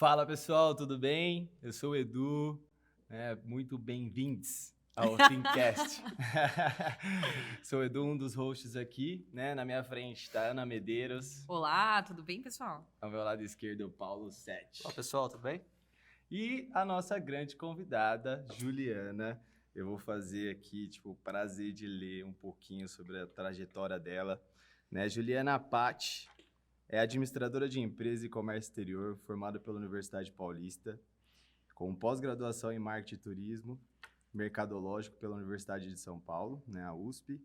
Fala pessoal, tudo bem? Eu sou o Edu, muito bem-vindos ao Thinkcast. Sou o Edu, um dos hosts aqui, né? Na minha frente está Ana Medeiros. Olá, tudo bem, pessoal? Ao meu lado esquerdo é o Paulo Sete. Olá pessoal, tudo bem? E a nossa grande convidada, Juliana. Eu vou fazer aqui, o prazer de ler um pouquinho sobre a trajetória dela. Né? Juliana Patti é administradora de empresa e comércio exterior, formada pela Universidade Paulista, com pós-graduação em marketing e turismo, mercadológico pela Universidade de São Paulo, né, a USP,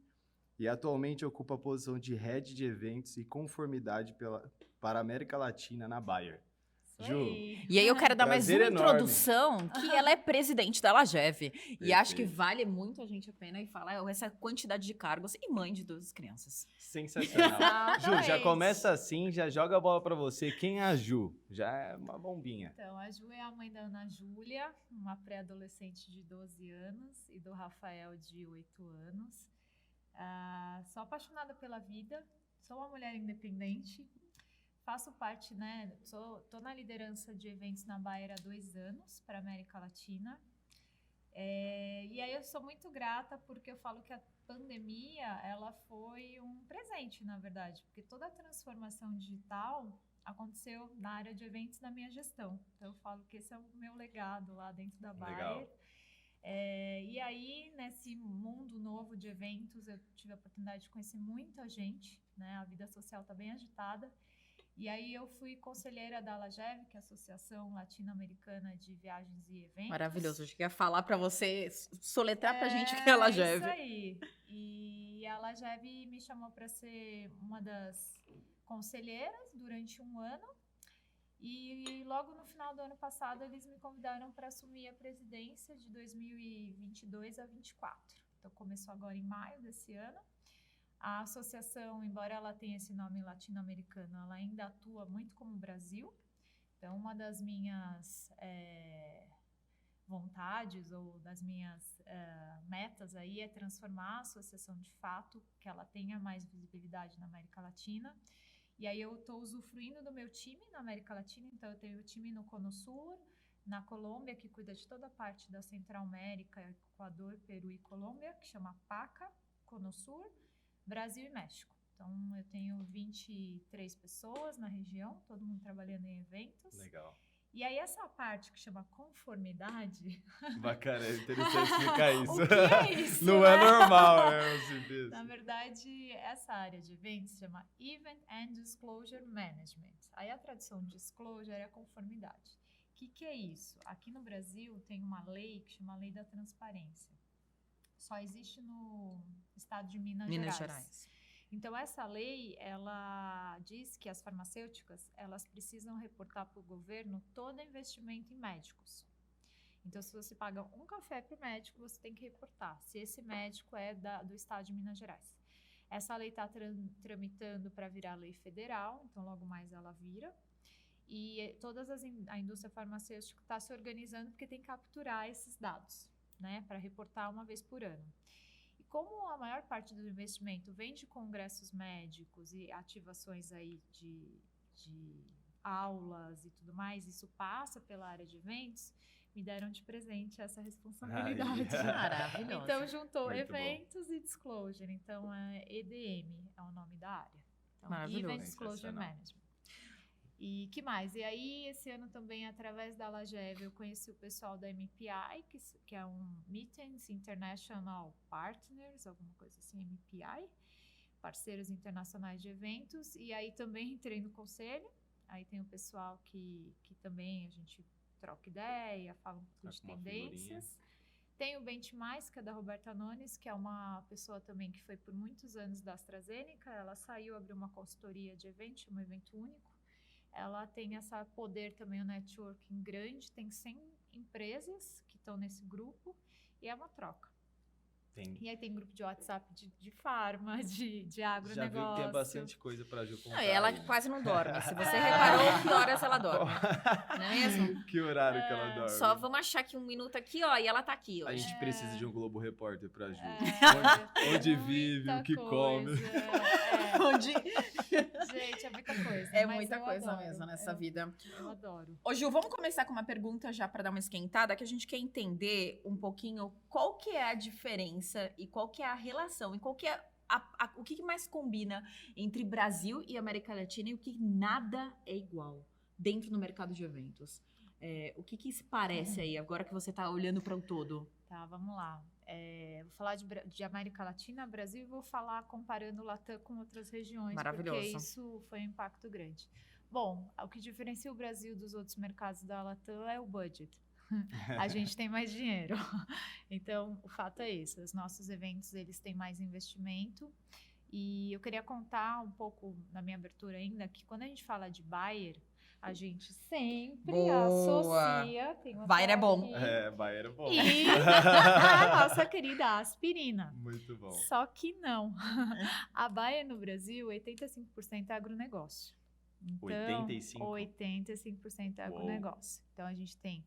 e atualmente ocupa a posição de Head de Eventos e Conformidade para a América Latina na Bayer. Ju, e aí eu quero dar mais uma enorme. introdução, que ela é presidente da LAGEV. E acho que vale muito a gente a pena e falar essa quantidade de cargos e mãe de 2 crianças. Sensacional. Ju, já começa assim, já joga a bola pra você. Quem é a Ju? Já é uma bombinha. Então, a Ju é a mãe da Ana Júlia, uma pré-adolescente de 12 anos, e do Rafael, de 8 anos. Sou apaixonada pela vida, sou uma mulher independente. Faço parte, tô na liderança de eventos na Bayer há 2 anos para a América Latina. E aí eu sou muito grata porque eu falo que a pandemia, ela foi um presente, na verdade, porque toda a transformação digital aconteceu na área de eventos na minha gestão. Então eu falo que esse é o meu legado lá dentro da Bayer. Legal. E aí, nesse mundo novo de eventos, eu tive a oportunidade de conhecer muita gente, né? A vida social está bem agitada. E aí eu fui conselheira da LAGEV, que é a Associação Latino-Americana de Viagens e Eventos. Maravilhoso. Eu queria falar para você, soletrar pra gente o que é a LAGEV. Isso aí. E a LAGEV me chamou para ser uma das conselheiras durante 1 ano. E logo no final do ano passado, eles me convidaram para assumir a presidência de 2022 a 2024. Então, começou agora em maio desse ano. A associação, embora ela tenha esse nome latino-americano, ela ainda atua muito como Brasil. Então, uma das minhas vontades ou das minhas metas aí é transformar a associação de fato, que ela tenha mais visibilidade na América Latina. E aí eu estou usufruindo do meu time na América Latina, então eu tenho o time no Cono Sur, na Colômbia, que cuida de toda a parte da Central América, Equador, Peru e Colômbia, que chama PACA, Cono Sur, Brasil e México. Então, eu tenho 23 pessoas na região, todo mundo trabalhando em eventos. Legal. E aí, essa parte que chama conformidade... Bacana, é interessante explicar isso. O que é isso? Não é normal, né? Na verdade, essa área de eventos se chama Event and Disclosure Management. Aí, a tradução de disclosure é a conformidade. O que é isso? Aqui no Brasil, tem uma lei que chama Lei da Transparência. Só existe no estado de Minas Gerais. Então, essa lei, ela diz que as farmacêuticas, elas precisam reportar para o governo todo investimento em médicos. Então, se você paga um café para o médico, você tem que reportar, se esse médico é do estado de Minas Gerais. Essa lei está tramitando para virar lei federal, então logo mais ela vira. E a indústria farmacêutica está se organizando porque tem que capturar esses dados, né, para reportar uma vez por ano. E como a maior parte do investimento vem de congressos médicos e ativações aí de aulas e tudo mais, isso passa pela área de eventos, me deram de presente essa responsabilidade. Maravilhoso. Então, juntou muito eventos e disclosure. Então, EDM é o nome da área. Então, Maravilhoso. Event Disclosure Management. E que mais? E aí, esse ano também, através da LAGEV, eu conheci o pessoal da MPI, que é um Meetings International Partners, alguma coisa assim, MPI, parceiros internacionais de eventos. E aí também entrei no conselho. Aí tem o pessoal que também a gente troca ideia, fala um pouco de tendências. Tem o Benchmais, que é da Roberta Nones, que é uma pessoa também que foi por muitos anos da AstraZeneca. Ela saiu, abriu uma consultoria de evento, chama Evento Único. Ela tem esse poder também, o networking grande, tem 100 empresas que estão nesse grupo e é uma troca. E aí tem grupo de WhatsApp de farma, de agronegócio. Já viu que tem bastante coisa pra Ju contar. Ela quase não dorme. Se você reparou, que horas ela dorme. Não é mesmo? Que horário que ela dorme? Só vamos achar que 1 minuto aqui, ó, e ela tá aqui hoje. A gente precisa de um Globo Repórter pra Ju. Onde vive, o que come. Onde Gente, é muita coisa. é mas muita eu coisa adoro, mesmo nessa vida. Eu adoro. Ô, Gil, vamos começar com uma pergunta já para dar uma esquentada, que a gente quer entender um pouquinho qual que é a diferença e qual que é a relação e qual que é o que mais combina entre Brasil e América Latina e o que nada é igual dentro do mercado de eventos. O que se parece aí, agora que você está olhando para o todo? Tá, vamos lá. Vou falar de América Latina, Brasil, e vou falar comparando o Latam com outras regiões, Maravilhoso. porque isso foi um impacto grande. Bom, o que diferencia o Brasil dos outros mercados da Latam é o budget. A gente tem mais dinheiro. Então, o fato é esse. Os nossos eventos, eles têm mais investimento. E eu queria contar um pouco, na minha abertura ainda, que quando a gente fala de buyer, a gente sempre Boa. associa... Tem uma Buyer é bom. aqui, Bahia era bom. e a nossa querida aspirina. Muito bom. Só que não. A Bayer no Brasil, 85% é agronegócio. Então, 85? 85% é agronegócio. Então, a gente tem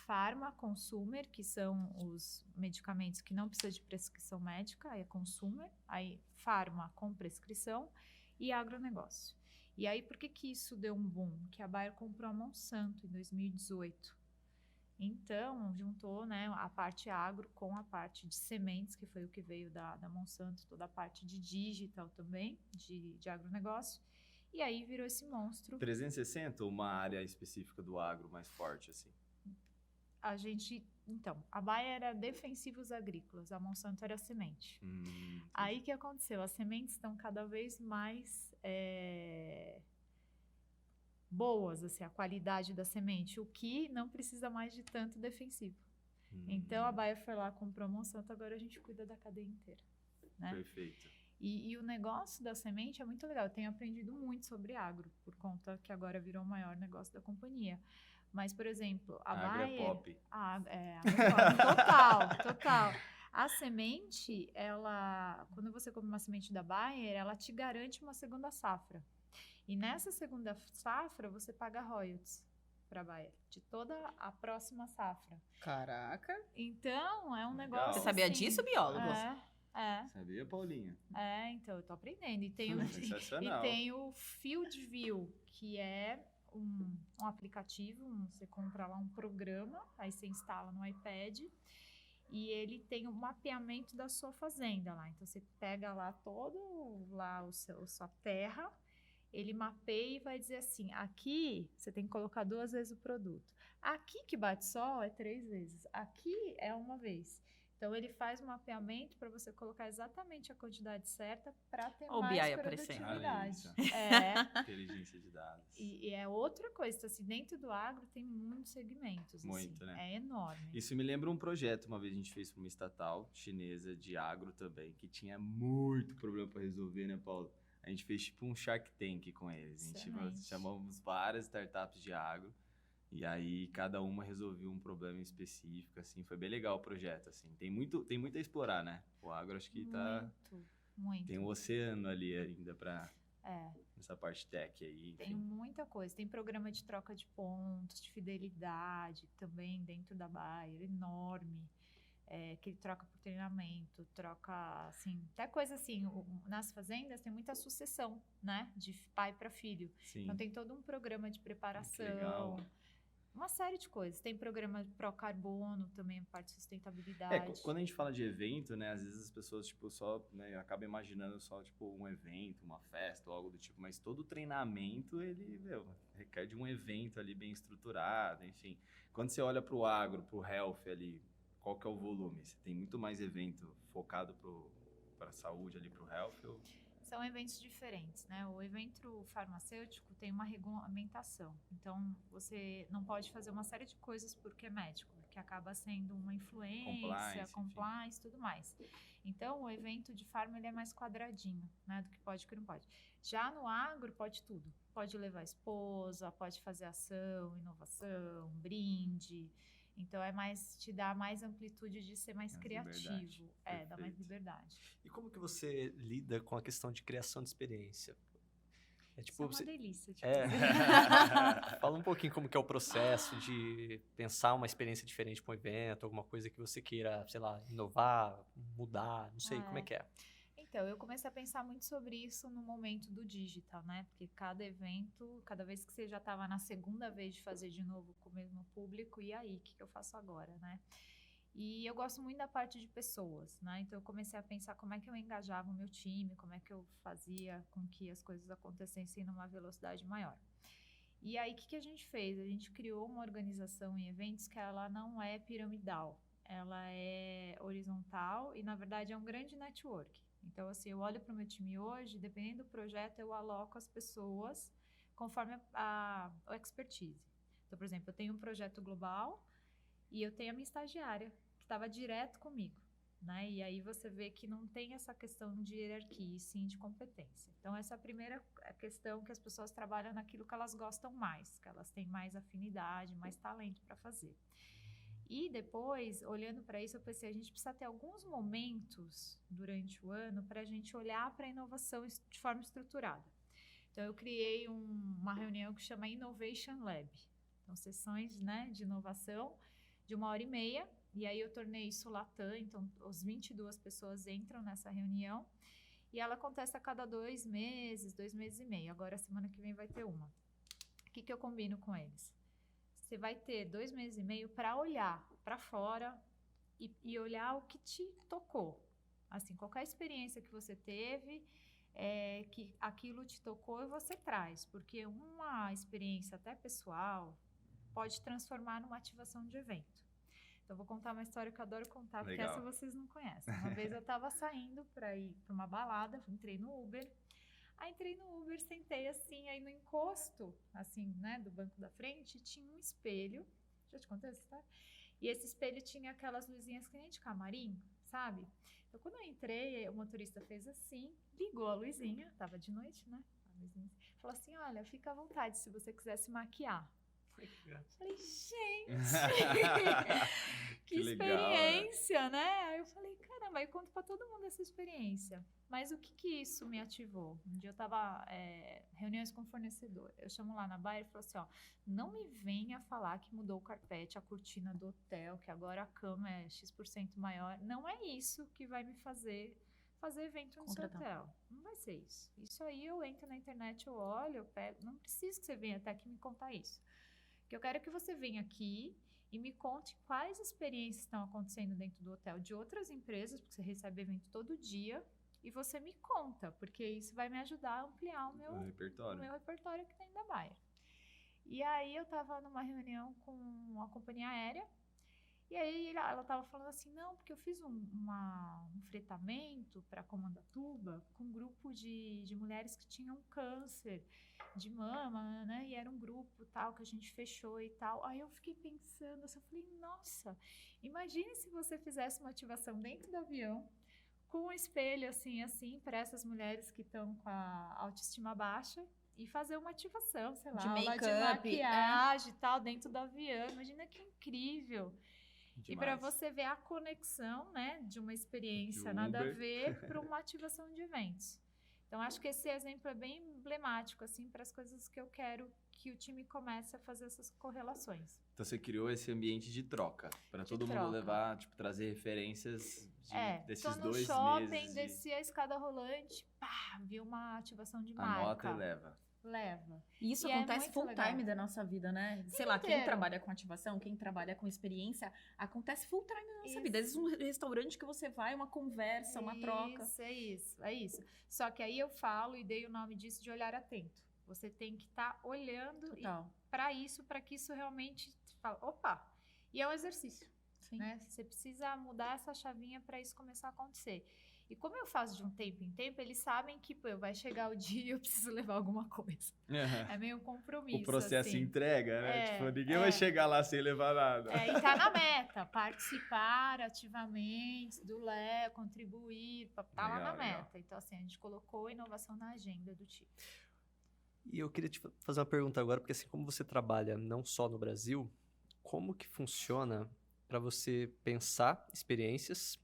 Pharma, Consumer, que são os medicamentos que não precisam de prescrição médica, aí é Consumer. Aí, Pharma com prescrição e agronegócio. E aí, por que isso deu um boom? Que a Bayer comprou a Monsanto em 2018. Então, juntou, né, a parte agro com a parte de sementes, que foi o que veio da Monsanto, toda a parte de digital também, de agronegócio. E aí virou esse monstro. 360 ou uma área específica do agro mais forte, assim? Então, a Bayer era defensivos agrícolas, a Monsanto era semente. Aí o que aconteceu? As sementes estão cada vez mais boas, assim, a qualidade da semente, o que não precisa mais de tanto defensivo. Então, a Bayer foi lá, comprou a Monsanto, agora a gente cuida da cadeia inteira. Né? Perfeito. E o negócio da semente é muito legal. Eu tenho aprendido muito sobre agro, por conta que agora virou o maior negócio da companhia. Mas, por exemplo, a Agro Bayer... é pop. Agro é pop. Total. A semente, quando você compra uma semente da Bayer, ela te garante uma segunda safra. E nessa segunda safra, você paga royalties para a Bayer, de toda a próxima safra. Caraca. Então, é um Legal. negócio Você sabia assim, disso, biólogos? Sabia, Paulinha? Então, eu tô aprendendo. E Sensacional. tem o Field View, que é um aplicativo, você compra lá um programa, aí você instala no iPad e ele tem um mapeamento da sua fazenda lá. Então, você pega lá a sua terra, ele mapeia e vai dizer assim, aqui você tem que colocar 2 vezes o produto. Aqui que bate sol é 3 vezes. Aqui é 1 vez. Então, ele faz um mapeamento para você colocar exatamente a quantidade certa para ter Ó, o BI mais aparecendo. produtividade. Inteligência de dados. E é outra coisa. Então, assim, dentro do agro tem muitos segmentos. Muito, assim, né? É enorme. Isso me lembra um projeto, uma vez a gente fez para uma estatal chinesa de agro também, que tinha muito problema para resolver, né, Paulo? A gente fez tipo um Shark Tank com eles. A gente chamamos várias startups de agro. E aí, cada uma resolveu um problema específico, assim. Foi bem legal o projeto, assim. Tem muito a explorar, né? O agro, acho que Muito. tem um oceano ali ainda pra... É. Nessa parte tech aí, enfim. Tem muita coisa. Tem programa de troca de pontos, de fidelidade, também dentro da Bayer, enorme. Que ele troca por treinamento, troca, assim... Até coisa assim, nas fazendas tem muita sucessão, né? De pai para filho. Sim. Então, tem todo um programa de preparação. Que legal. Uma série de coisas. Tem programa de pró-carbono também, a parte de sustentabilidade. Quando a gente fala de evento, né, às vezes as pessoas, tipo, só, né, acabam imaginando só, tipo, um evento, uma festa ou algo do tipo, mas todo o treinamento, ele, requer de um evento ali bem estruturado, enfim. Quando você olha pro agro, pro health ali, qual que é o volume? Você tem muito mais evento focado pra saúde ali, pro health? Ou... São eventos diferentes, né? O evento farmacêutico tem uma regulamentação. Então, você não pode fazer uma série de coisas porque é médico, porque acaba sendo uma influência, compliance e tudo mais. Então, o evento de farma ele é mais quadradinho, né? Do que pode e que não pode. Já no agro, pode tudo. Pode levar a esposa, pode fazer ação, inovação, brinde. Então, te dá mais amplitude de ser mais criativo. Dá mais liberdade. E como que você lida com a questão de criação de experiência? Isso é uma delícia. Fala um pouquinho como que é o processo de pensar uma experiência diferente para um evento, alguma coisa que você queira, sei lá, inovar, mudar, não sei, como é que é? Então, eu comecei a pensar muito sobre isso no momento do digital, né? Porque cada evento, cada vez que você já estava na segunda vez de fazer de novo com o mesmo público, e aí, o que eu faço agora, né? E eu gosto muito da parte de pessoas, né? Então, eu comecei a pensar como é que eu engajava o meu time, como é que eu fazia com que as coisas acontecessem numa velocidade maior. E aí, o que a gente fez? A gente criou uma organização em eventos que ela não é piramidal, ela é horizontal e, na verdade, é um grande network. Então, assim, eu olho para o meu time hoje, dependendo do projeto, eu aloco as pessoas conforme a expertise. Então, por exemplo, eu tenho um projeto global e eu tenho a minha estagiária, que estava direto comigo, né? E aí você vê que não tem essa questão de hierarquia, e sim de competência. Então, essa é a primeira questão, que as pessoas trabalham naquilo que elas gostam mais, que elas têm mais afinidade, mais talento para fazer. E depois, olhando para isso, eu pensei, a gente precisa ter alguns momentos durante o ano para a gente olhar para a inovação de forma estruturada. Então, eu criei uma reunião que chama Innovation Lab. Então, sessões, né, de inovação de 1h30, e aí eu tornei isso Latam, então as 22 pessoas entram nessa reunião, e ela acontece a cada 2 meses, 2 meses e meio. Agora, semana que vem vai ter uma. O que eu combino com eles? Você vai ter 2 meses e meio para olhar para fora e olhar o que te tocou. Assim, qualquer experiência que você teve, que aquilo te tocou e você traz. Porque uma experiência até pessoal pode transformar numa ativação de evento. Então, eu vou contar uma história que eu adoro contar, porque essa vocês não conhecem. Uma vez eu estava saindo para ir para uma balada, entrei no Uber. Aí entrei no Uber, sentei assim, aí no encosto, assim, né, do banco da frente, tinha um espelho. Já te contei essa história? E esse espelho tinha aquelas luzinhas que nem de camarim, sabe? Então, quando eu entrei, o motorista fez assim, ligou a luzinha, tava de noite, né? A luzinha, falou assim, olha, fica à vontade se você quiser se maquiar. Falei, gente, que experiência, né? Aí eu falei, caramba, eu conto pra todo mundo essa experiência. Mas o que isso me ativou? Um dia eu tava reuniões com fornecedor. Eu chamo lá na Bayer e falo assim, ó, não me venha falar que mudou o carpete, a cortina do hotel, que agora a cama é X% maior. Não é isso que vai me fazer evento no seu hotel. Não vai ser isso. Isso aí eu entro na internet, eu olho, eu pego. Não preciso que você venha até aqui me contar isso. Que eu quero que você venha aqui e me conte quais experiências estão acontecendo dentro do hotel de outras empresas, porque você recebe evento todo dia, e você me conta, porque isso vai me ajudar a ampliar o meu repertório aqui dentro da Bayer. E aí eu estava numa reunião com uma companhia aérea, e aí ela estava falando assim, não, porque eu fiz um fretamento para Comandatuba com um grupo de mulheres que tinham câncer de mama, né, e era um grupo tal que a gente fechou e tal. Aí eu fiquei pensando, assim, eu falei, nossa, imagine se você fizesse uma ativação dentro do avião com um espelho assim para essas mulheres que estão com a autoestima baixa e fazer uma ativação, sei lá, de aula de maquiagem e tal dentro do avião. Imagina que incrível. Demais. E para você ver a conexão, né, de uma experiência nada a ver para uma ativação de eventos. Então, acho que esse exemplo é bem emblemático, assim, para as coisas que eu quero que o time comece a fazer essas correlações. Então, você criou esse ambiente de troca, para todo mundo levar, tipo, trazer referências desses 2 meses. Tô no shopping, desci a escada rolante, pá, vi uma ativação de marca. Anota e leva. E isso acontece full time da nossa vida, né? Sei lá, quem trabalha com ativação, quem trabalha com experiência, acontece full time da nossa vida. Às vezes um restaurante que você vai, uma conversa, uma troca. É isso. Só que aí eu falo e dei o nome disso de olhar atento. Você tem que estar olhando para isso, para que isso realmente fala, opa! E é um exercício, né? Você precisa mudar essa chavinha para isso começar a acontecer. E como eu faço de um tempo em tempo, eles sabem que vai chegar o dia e eu preciso levar alguma coisa. É meio um compromisso. O processo assim. Entrega, né? Tipo, ninguém vai chegar lá sem levar nada. E tá na meta. Participar ativamente do LEO, contribuir, tá lá na meta. Então, assim, a gente colocou inovação na agenda do time. E eu queria te fazer uma pergunta agora, porque assim, como você trabalha não só no Brasil, como que funciona para você pensar experiências,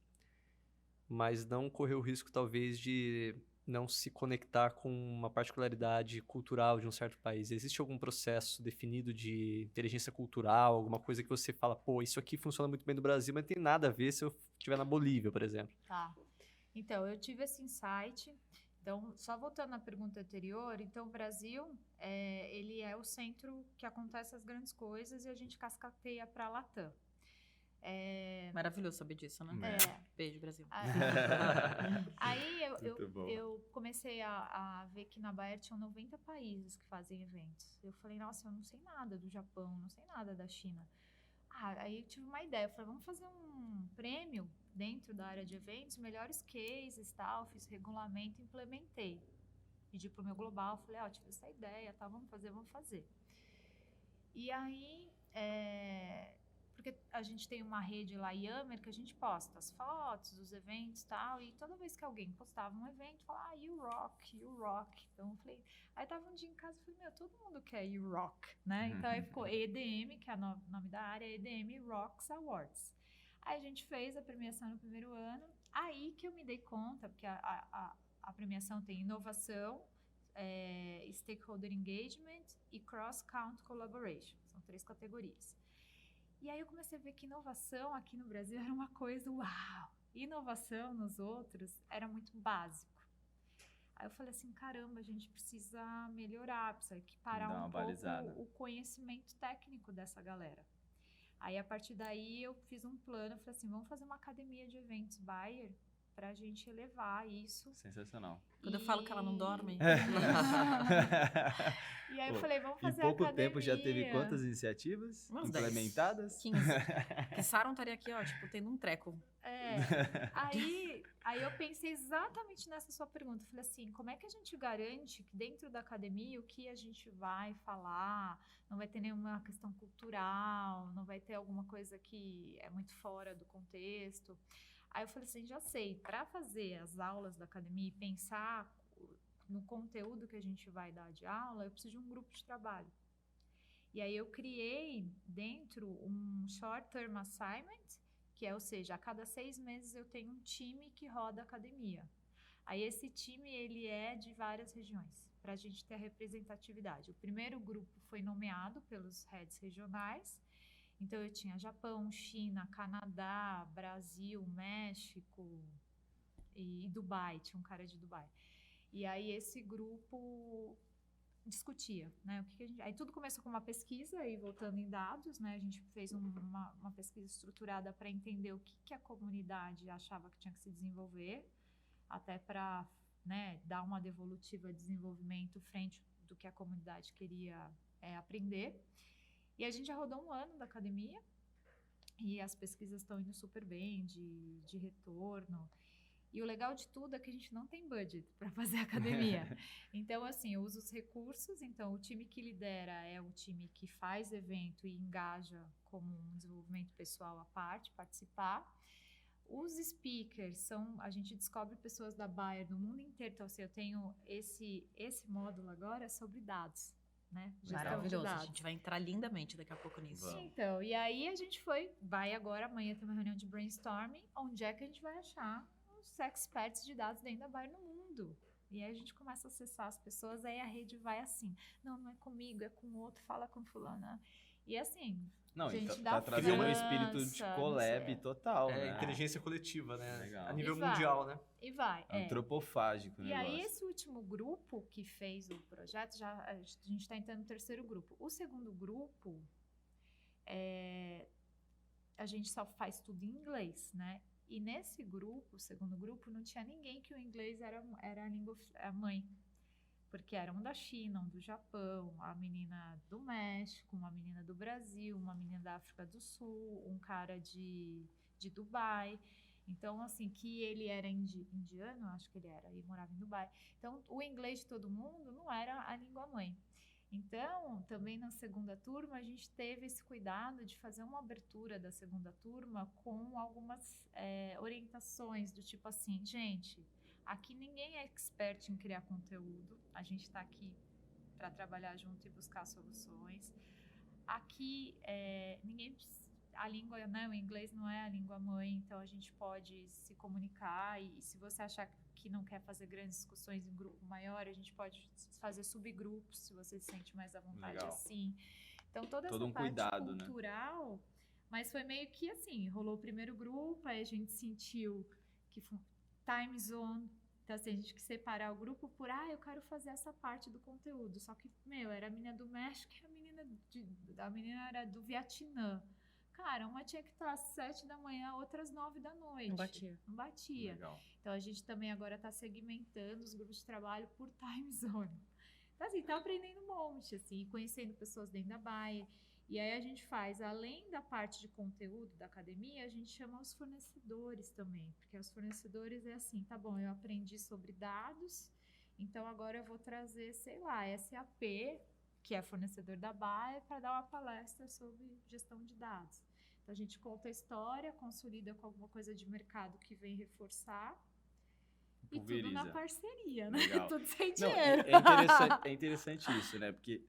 mas não correr o risco, talvez, de não se conectar com uma particularidade cultural de um certo país? Existe algum processo definido de inteligência cultural, alguma coisa que você fala, pô, isso aqui funciona muito bem no Brasil, mas não tem nada a ver se eu estiver na Bolívia, por exemplo? Tá. Então, eu tive esse insight. Então, só voltando à pergunta anterior, então o Brasil, ele é o centro que acontece as grandes coisas e a gente cascateia para a Latam. Maravilhoso saber disso, né? Beijo, Brasil. Aí Muito bom. eu comecei a ver que na Bayer tinham 90 países que fazem eventos. Eu falei, nossa, eu não sei nada do Japão, não sei nada da China. Aí eu tive uma ideia, eu falei, vamos fazer um prêmio dentro da área de eventos, melhores cases, tal, fiz regulamento, implementei. Pedi pro meu global, falei, tive essa ideia, tá, vamos fazer. E aí, porque a gente tem uma rede lá, Yammer, que a gente posta as fotos dos eventos e tal, e toda vez que alguém postava um evento, falava, you rock, you rock. Então eu falei, aí tava um dia em casa e falei, todo mundo quer you rock, né? Então aí ficou EDM, que é o nome da área, EDM Rocks Awards. Aí a gente fez a premiação no primeiro ano, aí que eu me dei conta, porque a premiação tem inovação, stakeholder engagement e cross-count collaboration, são 3 categorias. E aí eu comecei a ver que inovação aqui no Brasil era uma coisa, uau! Inovação nos outros era muito básico. Aí eu falei assim, caramba, a gente precisa melhorar, precisa equiparar um pouco o conhecimento técnico dessa galera. Aí a partir daí eu fiz um plano, eu falei assim, vamos fazer uma academia de eventos Bayer pra gente elevar isso. Sensacional. Quando eu falo que ela não dorme. E aí eu falei, vamos fazer Em pouco a academia. tempo já teve quantas iniciativas Umas implementadas? 15. Que Saron estaria aqui, ó, tipo, tendo um treco. Aí eu pensei exatamente nessa sua pergunta. Eu falei assim, como é que a gente garante que dentro da academia o que a gente vai falar não vai ter nenhuma questão cultural, não vai ter alguma coisa que é muito fora do contexto. Aí eu falei assim, já sei, para fazer as aulas da academia e pensar no conteúdo que a gente vai dar de aula, eu preciso de um grupo de trabalho. E aí eu criei dentro um short term assignment, que é, ou seja, a cada 6 meses eu tenho um time que roda a academia. Aí esse time, ele é de várias regiões, para a gente ter a representatividade. O primeiro grupo foi nomeado pelos heads regionais. Então, eu tinha Japão, China, Canadá, Brasil, México e Dubai. Tinha um cara de Dubai. E aí, esse grupo discutia, né? Aí, tudo começou com uma pesquisa, aí voltando em dados, né? A gente fez uma pesquisa estruturada para entender o que a comunidade achava que tinha que se desenvolver, até para, né, dar uma devolutiva de desenvolvimento frente do que a comunidade queria aprender. E a gente já rodou 1 ano da academia e as pesquisas estão indo super bem de retorno. E o legal de tudo é que a gente não tem budget para fazer academia. Então, assim, eu uso os recursos. Então, o time que lidera é o time que faz evento e engaja como um desenvolvimento pessoal à parte, participar. Os speakers a gente descobre pessoas da Bayer no mundo inteiro. Então, assim, eu tenho esse módulo agora sobre dados. Né? Maravilhoso, a gente vai entrar lindamente daqui a pouco nisso. Vamos. Então, e aí a gente vai agora, amanhã tem uma reunião de brainstorming, onde é que a gente vai achar os experts de dados dentro da Bayer no mundo. E aí a gente começa a acessar as pessoas, aí a rede vai assim, não é comigo, é com outro, fala com fulana. E assim, Não, a gente então, dá tá trazendo um força, espírito de collab total, né? Inteligência coletiva, né? Legal. A nível E vai. mundial, né? E vai. Antropofágico o E negócio. aí, esse último grupo que fez o projeto, a gente está entrando no 3º grupo. O 2º grupo, a gente só faz tudo em inglês, né? E nesse grupo, o 2º grupo, não tinha ninguém que o inglês era a língua mãe. Porque era um da China, um do Japão, a menina do México, uma menina do Brasil, uma menina da África do Sul, um cara de Dubai. Então, assim, que ele era indiano, acho que ele era, e morava em Dubai. Então, o inglês de todo mundo não era a língua mãe. Então, também na 2ª turma, a gente teve esse cuidado de fazer uma abertura da 2ª turma com algumas orientações do tipo assim, gente, aqui ninguém é expert em criar conteúdo, a gente está aqui para trabalhar junto e buscar soluções. Aqui, a língua, né, o inglês não é a língua mãe, então a gente pode se comunicar e se você achar que não quer fazer grandes discussões em grupo maior, a gente pode fazer subgrupos, se você se sente mais à vontade. Legal. Assim. Então, toda Todo essa um parte cuidado, cultural, né? Mas foi meio que assim, rolou o primeiro grupo, aí a gente sentiu que time zone. Então, assim, a gente que separar o grupo por, eu quero fazer essa parte do conteúdo. Só que, era a menina do México e a menina era do Vietnã. Cara, uma tinha que estar às 7 da manhã, outras 9 da noite. Não batia. Legal. Então, a gente também agora está segmentando os grupos de trabalho por time zone. Então, assim, tá aprendendo um monte, assim, conhecendo pessoas dentro da Bayer. E aí a gente faz, além da parte de conteúdo da academia, a gente chama os fornecedores também. Porque os fornecedores é assim, tá bom, eu aprendi sobre dados, então agora eu vou trazer, sei lá, SAP, que é fornecedor da Bayer, para dar uma palestra sobre gestão de dados. Então a gente conta a história, consolida com alguma coisa de mercado que vem reforçar. E tudo na parceria, né? Legal. Tudo sem Não, dinheiro. é interessante isso, né? Porque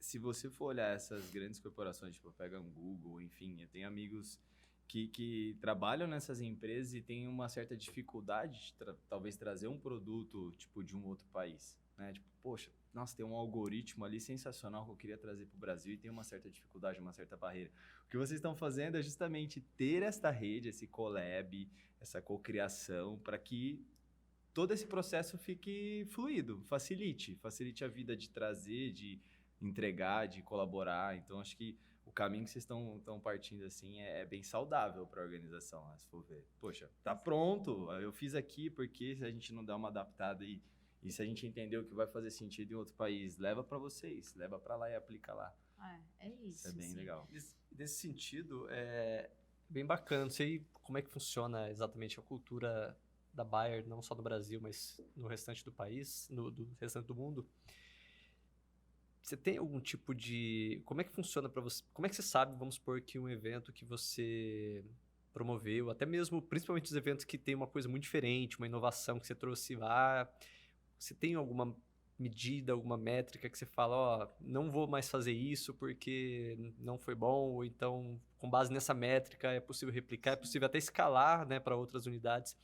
se você for olhar essas grandes corporações, tipo, pega um Google, enfim, eu tenho amigos que trabalham nessas empresas e têm uma certa dificuldade de talvez trazer um produto, tipo, de um outro país, né? Tipo, poxa, nossa, tem um algoritmo ali sensacional que eu queria trazer para o Brasil e tem uma certa dificuldade, uma certa barreira. O que vocês estão fazendo é justamente ter esta rede, esse collab, essa cocriação, para que todo esse processo fique fluido, facilite a vida de trazer, de entregar, de colaborar. Então, acho que o caminho que vocês estão partindo assim é bem saudável para a organização, né? Se for ver. Poxa, tá pronto, eu fiz aqui, porque se a gente não dá uma adaptada e se a gente entender o que vai fazer sentido em outro país, leva para vocês, leva para lá e aplica lá. É isso. Isso é bem legal. Nesse sentido, é bem bacana. Não sei como é que funciona exatamente a cultura da Bayer, não só no Brasil, mas no restante do país, do restante do mundo. Você tem algum tipo de... Como é que funciona para você? Como é que você sabe, vamos supor, que um evento que você promoveu, até mesmo, principalmente os eventos que tem uma coisa muito diferente, uma inovação que você trouxe lá, você tem alguma medida, alguma métrica que você fala, não vou mais fazer isso porque não foi bom, ou então, com base nessa métrica, é possível replicar, é possível até escalar, né, para outras unidades.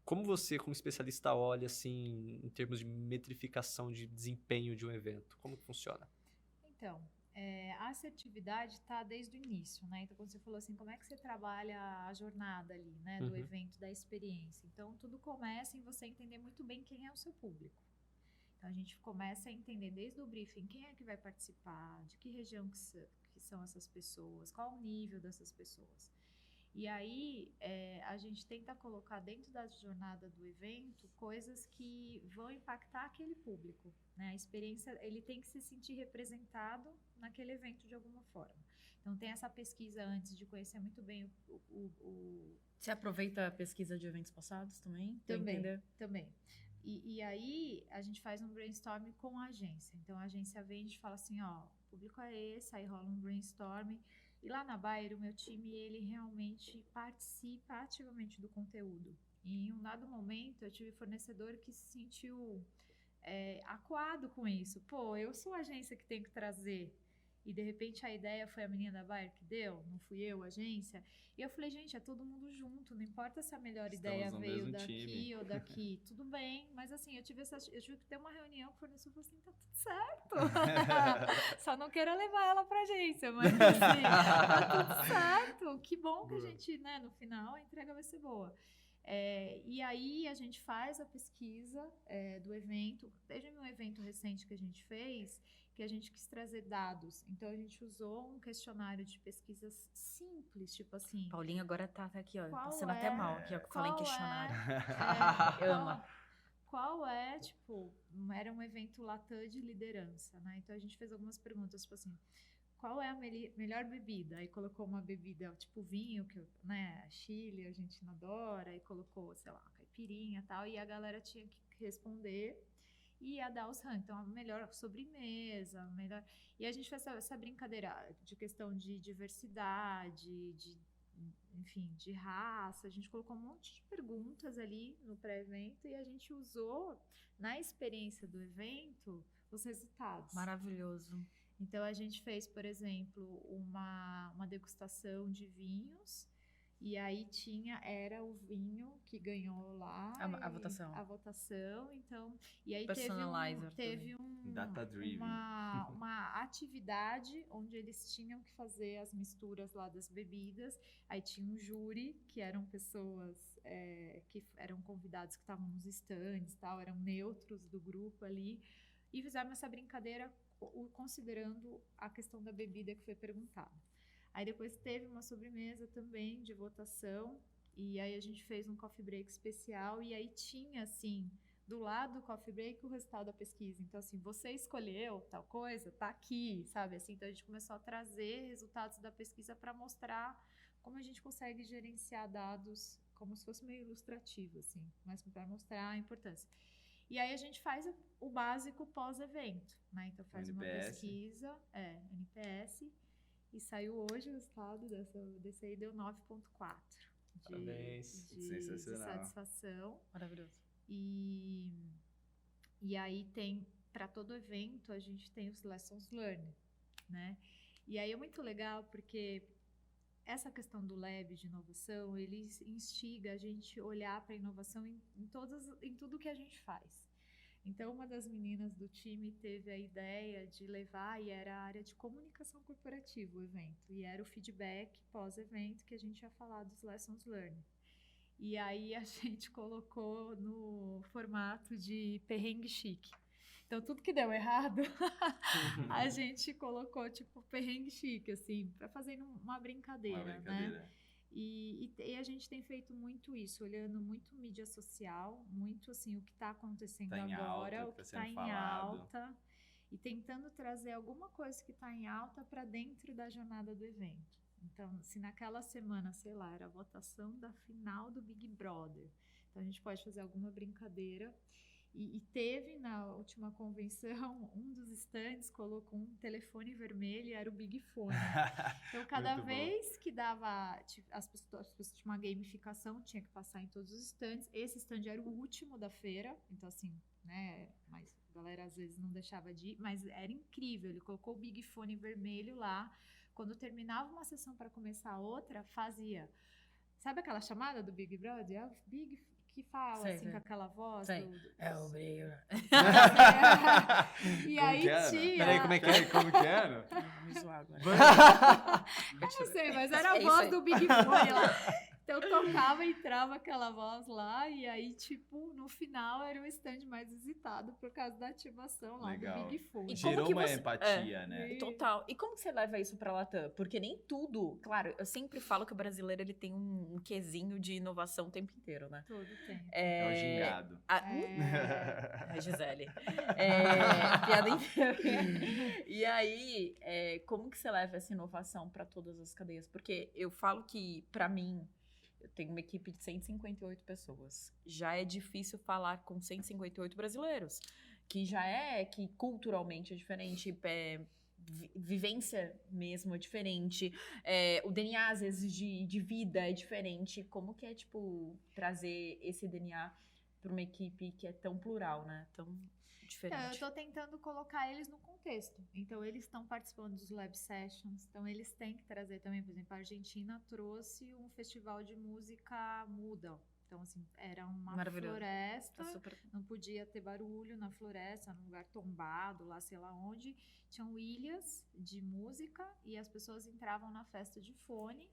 Como você, como especialista, olha, assim, em termos de metrificação de desempenho de um evento? Como que funciona? Então, a assertividade está desde o início, né? Então, quando você falou assim, como é que você trabalha a jornada ali, né? Do evento, da experiência. Então, tudo começa em você entender muito bem quem é o seu público. Então, a gente começa a entender desde o briefing quem é que vai participar, de que região que são essas pessoas, qual o nível dessas pessoas. E aí, a gente tenta colocar dentro da jornada do evento coisas que vão impactar aquele público, né? A experiência, ele tem que se sentir representado naquele evento de alguma forma. Então, tem essa pesquisa antes de conhecer muito bem Você aproveita a pesquisa de eventos passados também? Também. E aí, a gente faz um brainstorm com a agência. Então, a agência vem e fala assim, ó, o público é esse, aí rola um brainstorm. E lá na Bayer, o meu time, ele realmente participa ativamente do conteúdo. E em um dado momento, eu tive fornecedor que se sentiu acuado com isso. Pô, eu sou a agência que tenho que trazer. E, de repente, a ideia foi a menina da Bayer que deu, não fui eu, a agência. E eu falei, gente, é todo mundo junto, não importa se a melhor ideia veio daqui ou daqui, tudo bem. Mas, assim, eu tive que ter uma reunião com o fornecedor e falei assim, tá tudo certo. Só não quero levar ela pra agência, mas, assim, tá tudo certo. Que bom que a gente, né, no final, a entrega vai ser boa. E aí, a gente faz a pesquisa do evento. Teve um evento recente que a gente fez, que a gente quis trazer dados. Então, a gente usou um questionário de pesquisas simples, tipo assim... Paulinha agora tá aqui, ó, passando até mal aqui, ó, que falei em questionário. Ama. Qual é, tipo... Era um evento Latam de liderança, né? Então, a gente fez algumas perguntas, tipo assim... Qual é a melhor bebida? Aí colocou uma bebida tipo vinho, que, né, Chile, a Argentina adora, aí colocou, sei lá, caipirinha e tal, e a galera tinha que responder e ia dar os rankings. Então, a melhor sobremesa, a melhor... E a gente fez essa brincadeira de questão de diversidade, enfim, de raça. A gente colocou um monte de perguntas ali no pré-evento e a gente usou, na experiência do evento, os resultados. Maravilhoso. Então, a gente fez, por exemplo, uma degustação de vinhos, e aí era o vinho que ganhou lá. A votação. A votação, então... E aí teve Data-driven. uma atividade onde eles tinham que fazer as misturas lá das bebidas. Aí tinha um júri, que eram pessoas que eram convidados que estavam nos stands, tal, eram neutros do grupo ali, e fizemos essa brincadeira considerando a questão da bebida que foi perguntada. Aí depois teve uma sobremesa também de votação, e aí a gente fez um coffee break especial, e aí tinha, assim, do lado do coffee break o resultado da pesquisa. Então, assim, você escolheu tal coisa, tá aqui, sabe? Assim, então a gente começou a trazer resultados da pesquisa para mostrar como a gente consegue gerenciar dados como se fosse meio ilustrativo, assim, mas para mostrar a importância. E aí a gente faz o básico pós-evento, né? Então faz uma NPS. pesquisa, NPS, e saiu hoje o resultado desse aí, deu 9,4 Parabéns. de Sensacional. satisfação. Maravilhoso. E aí tem, para todo evento, a gente tem os lessons learned, né? E aí é muito legal porque essa questão do lab de inovação, ele instiga a gente olhar para a inovação em tudo que a gente faz. Então, uma das meninas do time teve a ideia de levar, e era a área de comunicação corporativa o evento, e era o feedback pós-evento que a gente ia falar dos lessons learned. E aí a gente colocou no formato de perrengue chique. Então, tudo que deu errado, a gente colocou, tipo, perrengue chique, assim, para fazer uma brincadeira, né? E a gente tem feito muito isso, olhando muito mídia social, muito, assim, o que está acontecendo Tá em agora, alta, o que tá sendo está em falado. alta, e tentando trazer alguma coisa que está em alta para dentro da jornada do evento. Então, se naquela semana, sei lá, era a votação da final do Big Brother, então a gente pode fazer alguma brincadeira. E teve na última convenção, um dos stands colocou um telefone vermelho e era o Big Fone. Então, cada Muito bom. vez que dava, as pessoas tinham uma gamificação, tinha que passar em todos os stands. Esse stand era o último da feira, então assim, né, mas a galera às vezes não deixava de ir, mas era incrível, ele colocou o Big Fone vermelho lá. Quando terminava uma sessão para começar outra, fazia... Sabe aquela chamada do Big Brother? É o Big que fala, Sei, assim, sei. com aquela voz. Sei. É o brilho. E Como aí que era? tinha... Peraí, como é que é? Como que era? Me zoar agora. Eu não sei, mas era É a isso voz aí. do Big Fone lá. Então tocava, entrava aquela voz lá, e aí, tipo, no final era o stand mais visitado por causa da ativação lá Legal. do Big Fone. E como Gerou que uma você- empatia, né? Total. E como que você leva isso pra Latam? Porque nem tudo... Claro, eu sempre falo que o brasileiro ele tem um quesinho de inovação o tempo inteiro, né? Todo tempo. É o gingado. A Gisele. Piada inteira. E aí, como que você leva essa inovação para todas as cadeias? Porque eu falo que, para mim, eu tenho uma equipe de 158 pessoas. Já é difícil falar com 158 brasileiros, que que culturalmente é diferente, vivência mesmo é diferente, o DNA, às vezes, de vida é diferente. Como que é, tipo, trazer esse DNA para uma equipe que é tão plural, né? Tão diferente. Então, eu tô tentando colocar eles no contexto. Então, eles estão participando dos lab sessions. Então, eles têm que trazer também, por exemplo, a Argentina trouxe um festival de música muda. Então, assim, era uma Maravilhoso. floresta, Tá super... não podia ter barulho na floresta, num lugar tombado, lá sei lá onde. Tinham ilhas de música e as pessoas entravam na festa de fone.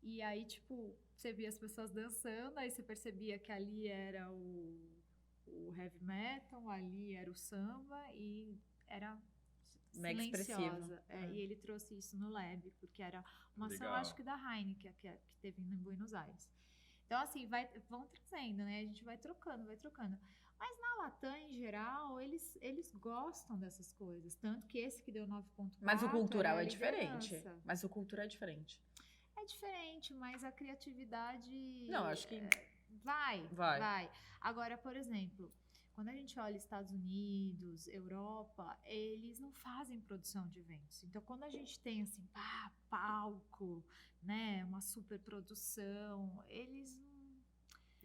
E aí, tipo, você via as pessoas dançando, aí você percebia que ali era o heavy metal, ali era o samba e era Mega expressivo. silenciosa. E ele trouxe isso no lab, porque era uma ação, Legal. acho que da Heineken, que teve em Buenos Aires. Então, assim, vão trazendo, né? A gente vai trocando. Mas na Latam, em geral, eles gostam dessas coisas. Tanto que esse que deu 9,4... Mas o cultural era é a diferente. liderança. Mas o cultural é diferente. É diferente, mas a criatividade... Não, acho que... Vai. Agora, por exemplo, quando a gente olha Estados Unidos, Europa, eles não fazem produção de eventos. Então, quando a gente tem, assim, palco, né, uma super produção, eles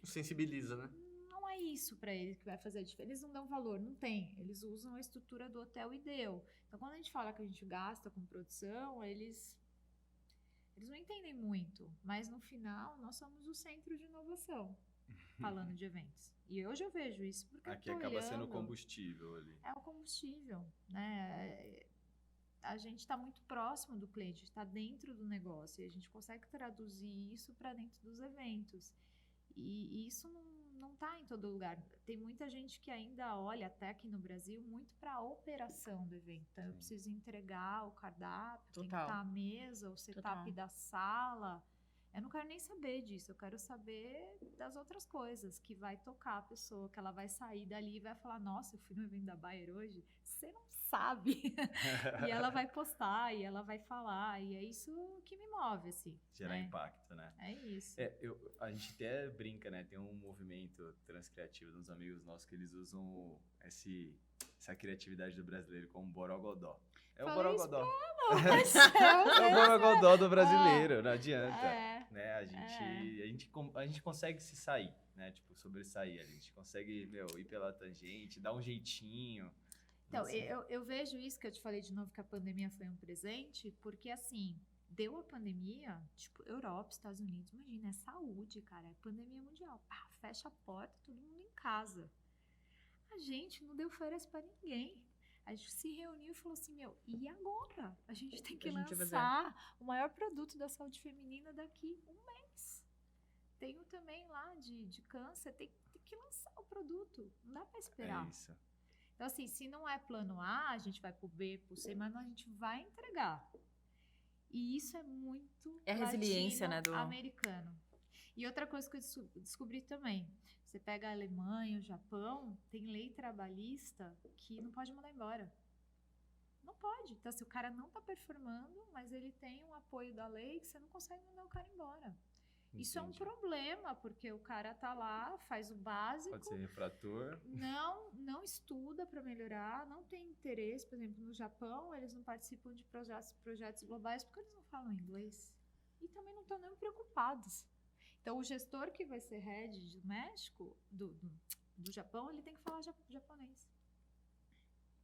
Sensibiliza, né? não é isso para eles que vai fazer a diferença. Eles não dão valor, não tem. Eles usam a estrutura do hotel e deu. Então, quando a gente fala que a gente gasta com produção, eles não entendem muito, mas no final nós somos o centro de inovação, falando de eventos. E hoje eu vejo isso porque Aqui eu tô acaba sendo olhando, combustível ali. é o combustível, né? A gente está muito próximo do cliente, está dentro do negócio e a gente consegue traduzir isso para dentro dos eventos. E isso não tá em todo lugar. Tem muita gente que ainda olha, até aqui no Brasil, muito para a operação do evento. Então, eu Sim. preciso entregar o cardápio, tem que Total. estar a mesa, o setup Total. da sala. Eu não quero nem saber disso, eu quero saber das outras coisas, que vai tocar a pessoa, que ela vai sair dali e vai falar, nossa, eu fui no evento da Bayer hoje, você não sabe. E ela vai postar, e ela vai falar, e é isso que me move, assim. Gerar né? impacto, né? É isso. A gente até brinca, né? Tem um movimento transcriativo dos amigos nossos que eles usam essa criatividade do brasileiro como borogodó. É o Falei isso borogodó. Mas É o borogodó do brasileiro, não adianta. É. Né? A gente consegue se sair, né? Tipo, sobressair. A gente consegue, ir pela tangente, dar um jeitinho. Então, Assim. eu vejo isso que eu te falei de novo, que a pandemia foi um presente, porque assim, deu a pandemia, tipo, Europa, Estados Unidos, imagina, é saúde, cara, é pandemia mundial. Pá, fecha a porta, todo mundo em casa. A gente não deu férias pra ninguém. A gente se reuniu e falou assim, e agora? A gente tem que A gente vai lançar o maior produto da saúde feminina daqui um mês. Tem o também lá de câncer, tem que lançar o produto, não dá pra esperar. É isso. Então, assim, se não é plano A, a gente vai pro B, pro C, mas a gente vai entregar. E isso é muito É a resiliência, né, americano. E outra coisa que eu descobri também, você pega a Alemanha, o Japão, tem lei trabalhista que não pode mandar embora. Não pode. Então, se o cara não tá performando, mas ele tem um apoio da lei, que você não consegue mandar o cara embora. Isso é um Entendi. problema, porque o cara tá lá, faz o básico. Pode ser refrator. Não estuda para melhorar, não tem interesse. Por exemplo, no Japão, eles não participam de projetos globais porque eles não falam inglês. E também não estão nem preocupados. Então, o gestor que vai ser head do México, do Japão, ele tem que falar japonês.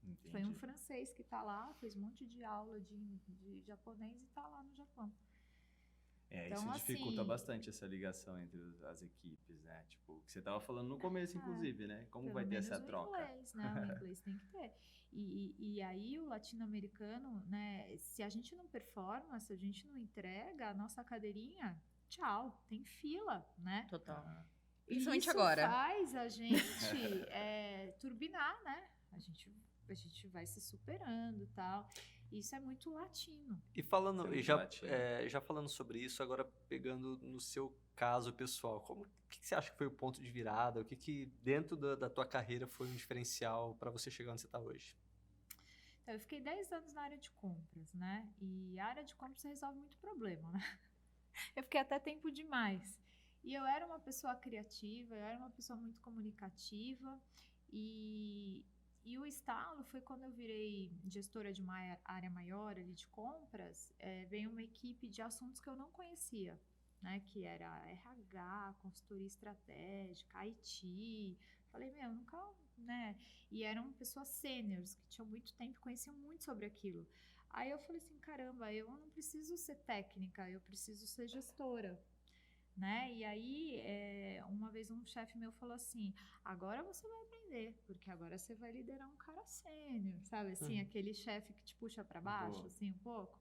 Entendi. Foi um francês que está lá, fez um monte de aula de japonês e está lá no Japão. Então, isso dificulta assim, bastante essa ligação entre as equipes, né? Tipo, o que você estava falando no começo, inclusive, né? Como vai ter essa troca? Inglês, né? O inglês tem que ter. E aí o latino-americano, né? Se a gente não performa, se a gente não entrega a nossa cadeirinha, tchau, tem fila, né? Total. Ah, Principalmente isso agora. faz a gente turbinar, né? A gente vai se superando e tal. Isso é muito latino. E falando, Isso é muito já, latino. já falando sobre isso, agora pegando no seu caso pessoal, o que você acha que foi o ponto de virada? O que dentro da tua carreira foi um diferencial para você chegar onde você está hoje? Então, eu fiquei 10 anos na área de compras, né? E a área de compras resolve muito problema, né? Eu fiquei até tempo demais. E eu era uma pessoa criativa, eu era uma pessoa muito comunicativa e o estalo foi quando eu virei gestora de uma área maior ali de compras, veio uma equipe de assuntos que eu não conhecia, né? Que era RH, consultoria estratégica, IT. Falei, nunca, né? E eram pessoas sêniores que tinham muito tempo, conheciam muito sobre aquilo. Aí eu falei assim, caramba, eu não preciso ser técnica, eu preciso ser gestora. Né? E aí, uma vez um chefe meu falou assim, agora você vai aprender, porque agora você vai liderar um cara sênior, sabe? Assim, aquele chefe que te puxa para baixo, Boa. assim, um pouco.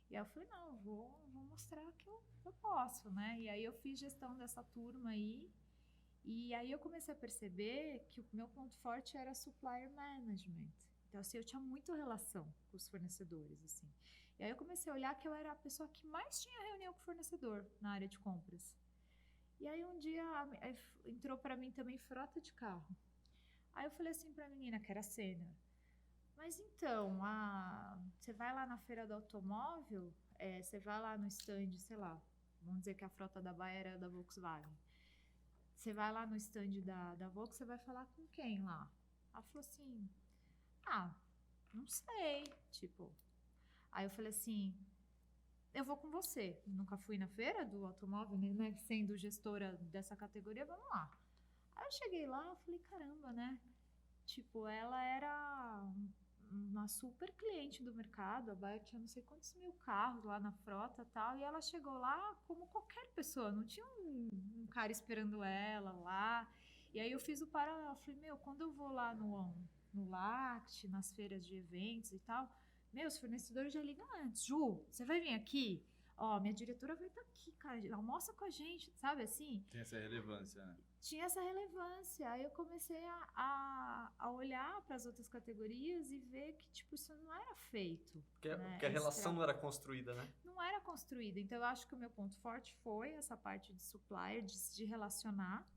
E aí eu falei, não, vou mostrar que eu posso, né? E aí eu fiz gestão dessa turma aí, e aí eu comecei a perceber que o meu ponto forte era supplier management. Então, assim, eu tinha muito relação com os fornecedores, assim. E aí eu comecei a olhar que eu era a pessoa que mais tinha reunião com o fornecedor na área de compras. E aí um dia entrou para mim também frota de carro. Aí eu falei assim para a menina, que era sênior, mas então, você vai lá na feira do automóvel, você vai lá no stand, sei lá, vamos dizer que a frota da Bayer era da Volkswagen. Você vai lá no stand da Volkswagen, você vai falar com quem lá? Ela falou assim, não sei, tipo... Aí eu falei assim, eu vou com você. Nunca fui na feira do automóvel, né? Sendo gestora dessa categoria, vamos lá. Aí eu cheguei lá, eu falei, caramba, né? Tipo, ela era uma super cliente do mercado, a Bayer tinha não sei quantos mil carros lá na frota e tal, e ela chegou lá como qualquer pessoa, não tinha um cara esperando ela lá. E aí eu fiz o paralelo, falei, quando eu vou lá no LACT, nas feiras de eventos e tal, os fornecedores já ligam antes. Ju, você vai vir aqui? ó, minha diretora vai estar aqui, cara, almoça com a gente, sabe assim? Tem essa relevância, né? Tinha essa relevância. Aí eu comecei a olhar para as outras categorias e ver que, tipo, isso não era feito. Porque a Esse relação não trabalho era construída, né? não era construída. Então, eu acho que o meu ponto forte foi essa parte de supplier, de relacionar.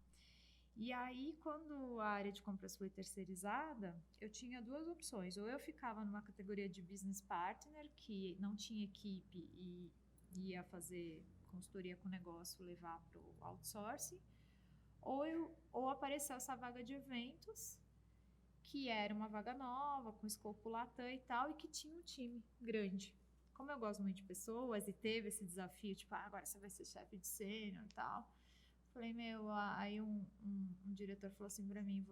E aí, quando a área de compras foi terceirizada, eu tinha duas opções. Ou eu ficava numa categoria de business partner, que não tinha equipe e ia fazer consultoria com o negócio, levar para o outsourcing, ou apareceu essa vaga de eventos, que era uma vaga nova, com escopo Latam e tal, e que tinha um time grande. Como eu gosto muito de pessoas e teve esse desafio, tipo, agora você vai ser chefe de sênior e tal. Falei, aí um diretor falou assim pra mim,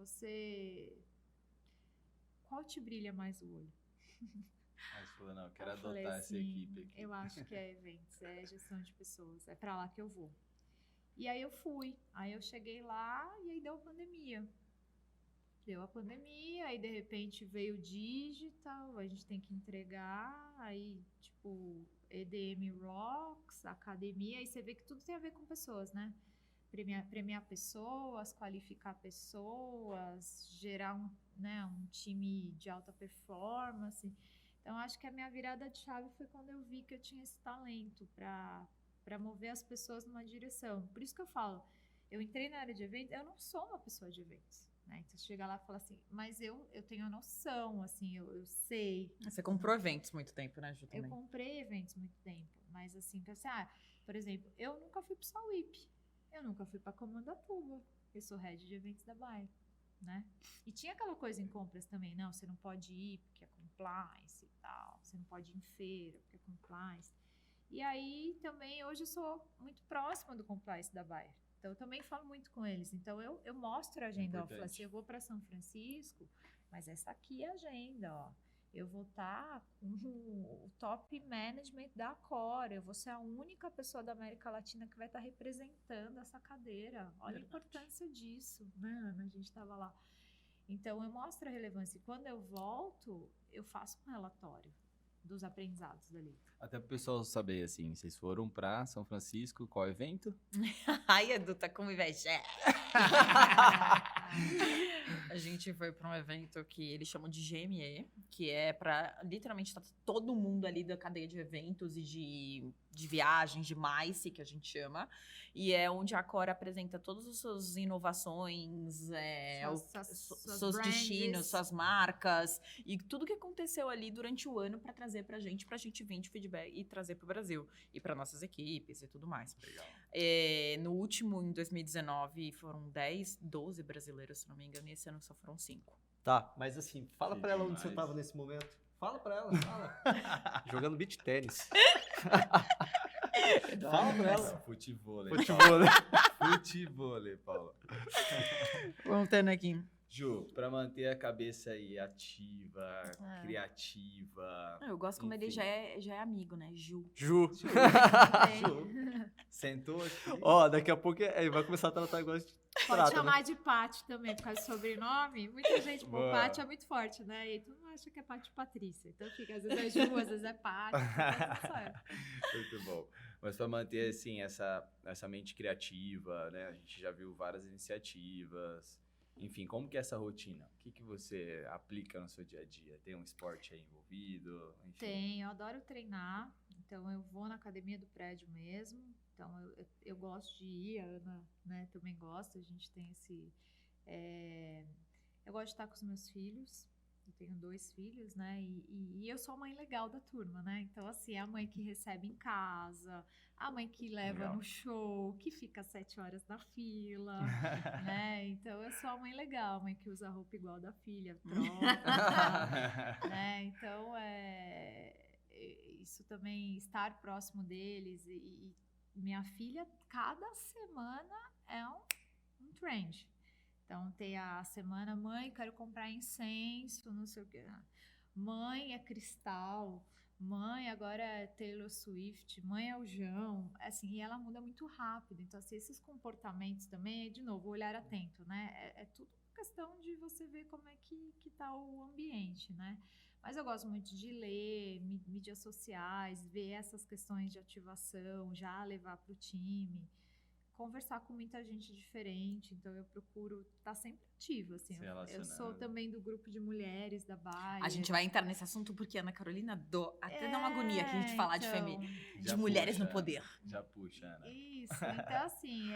qual te brilha mais o olho? Aí você falou, não, eu quero Eu falei adotar essa assim, equipe aqui. eu acho que é eventos, é gestão de pessoas, é pra lá que eu vou. E aí eu fui, aí eu cheguei lá e aí deu a pandemia. Aí de repente veio o digital, a gente tem que entregar, aí tipo EDM Rocks, academia, aí você vê que tudo tem a ver com pessoas, né? Premiar pessoas, qualificar pessoas, gerar um time de alta performance. Então, acho que a minha virada de chave foi quando eu vi que eu tinha esse talento para mover as pessoas numa direção. Por isso que eu falo, eu entrei na área de eventos, eu não sou uma pessoa de eventos. Né? Então, você chega lá e fala assim, mas eu tenho a noção, assim, eu sei. Você comprou eventos muito tempo, né, Ju? Eu Também. comprei eventos muito tempo, mas assim, por exemplo, eu nunca fui pro Sauípe, eu nunca fui pra Comandatuba, eu sou head de eventos da Bayer, né? E tinha aquela coisa em compras também, não, você não pode ir porque é compliance e tal, você não pode ir em feira porque é compliance. E aí também, hoje eu sou muito próxima do compliance da Bayer, então eu também falo muito com eles, então eu mostro a agenda, ó, falo assim, eu vou para São Francisco, mas essa aqui é a agenda, ó. Eu vou estar com o top management da Cora. Eu vou ser a única pessoa da América Latina que vai estar representando essa cadeira. Olha a importância disso, né, Ana? A gente estava lá. Então, eu mostro a relevância. E quando eu volto, eu faço um relatório dos aprendizados dali. Até pro pessoal saber, assim, vocês foram pra São Francisco, qual evento? Ai, Edu, tá com inveja. A gente foi para um evento que eles chamam de GME, que é para literalmente tá todo mundo ali da cadeia de eventos e de viagens, de MICE, que a gente chama. E é onde a Cora apresenta todas as suas inovações, seus destinos, suas marcas e tudo que aconteceu ali durante o ano para trazer pra gente vir de feedback e trazer pro Brasil e para nossas equipes e tudo mais. Legal. No último, em 2019, foram 12 brasileiros, se não me engano, e esse ano só foram 5. Tá, mas assim, fala Que pra ela onde demais. você tava nesse momento. Fala pra ela, fala. Jogando beach tênis. Fala pra ela. Futevôlei. Futebol, Futevôlei, Paula. Voltando aqui. Ju, pra manter a cabeça aí ativa, É. criativa. Eu gosto como ele enfim. já é amigo, né? Ju. Ju. Ju, sentou aqui. Ó, daqui a pouco ele vai começar a tratar igual de Pode trata, chamar né? de Pati também, por causa do sobrenome. Muita gente, pô, Boa. Pati é muito forte, né? E tu não acha que é Pati Patrícia. Então fica, às vezes é Ju, às vezes é Pati. Muito bom. Mas para manter assim essa mente criativa, né? A gente já viu várias iniciativas. Enfim, como que é essa rotina? O que você aplica no seu dia a dia? Tem um esporte aí envolvido? Enfim. Tem, eu adoro treinar. Então eu vou na academia do prédio mesmo. Então eu gosto de ir, a Ana, né, também gosta. A gente tem esse... Eu gosto de estar com os meus filhos. Eu tenho 2 filhos, né? E eu sou a mãe legal da turma, né? Então, assim, é a mãe que recebe em casa, a mãe que leva Legal. no show, que fica 7 horas na fila, né? Então, eu sou a mãe legal, a mãe que usa a roupa igual da filha, troca, né? Então, isso também, estar próximo deles. E minha filha, cada semana é um trend. Então, tem a semana, mãe, quero comprar incenso, não sei o quê. Mãe é cristal, mãe agora é Taylor Swift, mãe é o João. Assim, e ela muda muito rápido. Então, assim, esses comportamentos também, de novo, olhar atento, né? É tudo questão de você ver como é que tá o ambiente, né? Mas eu gosto muito de ler, mídias sociais, ver essas questões de ativação, já levar para o time, conversar com muita gente diferente. Então, eu procuro estar sempre ativa, assim. Se Eu sou relacionando. também do grupo de mulheres da Bayer. A gente vai entrar nesse assunto porque a Ana Carolina até dá uma agonia que a gente falar de de Já mulheres no puxa, poder. Já puxa, Ana. Isso, então assim,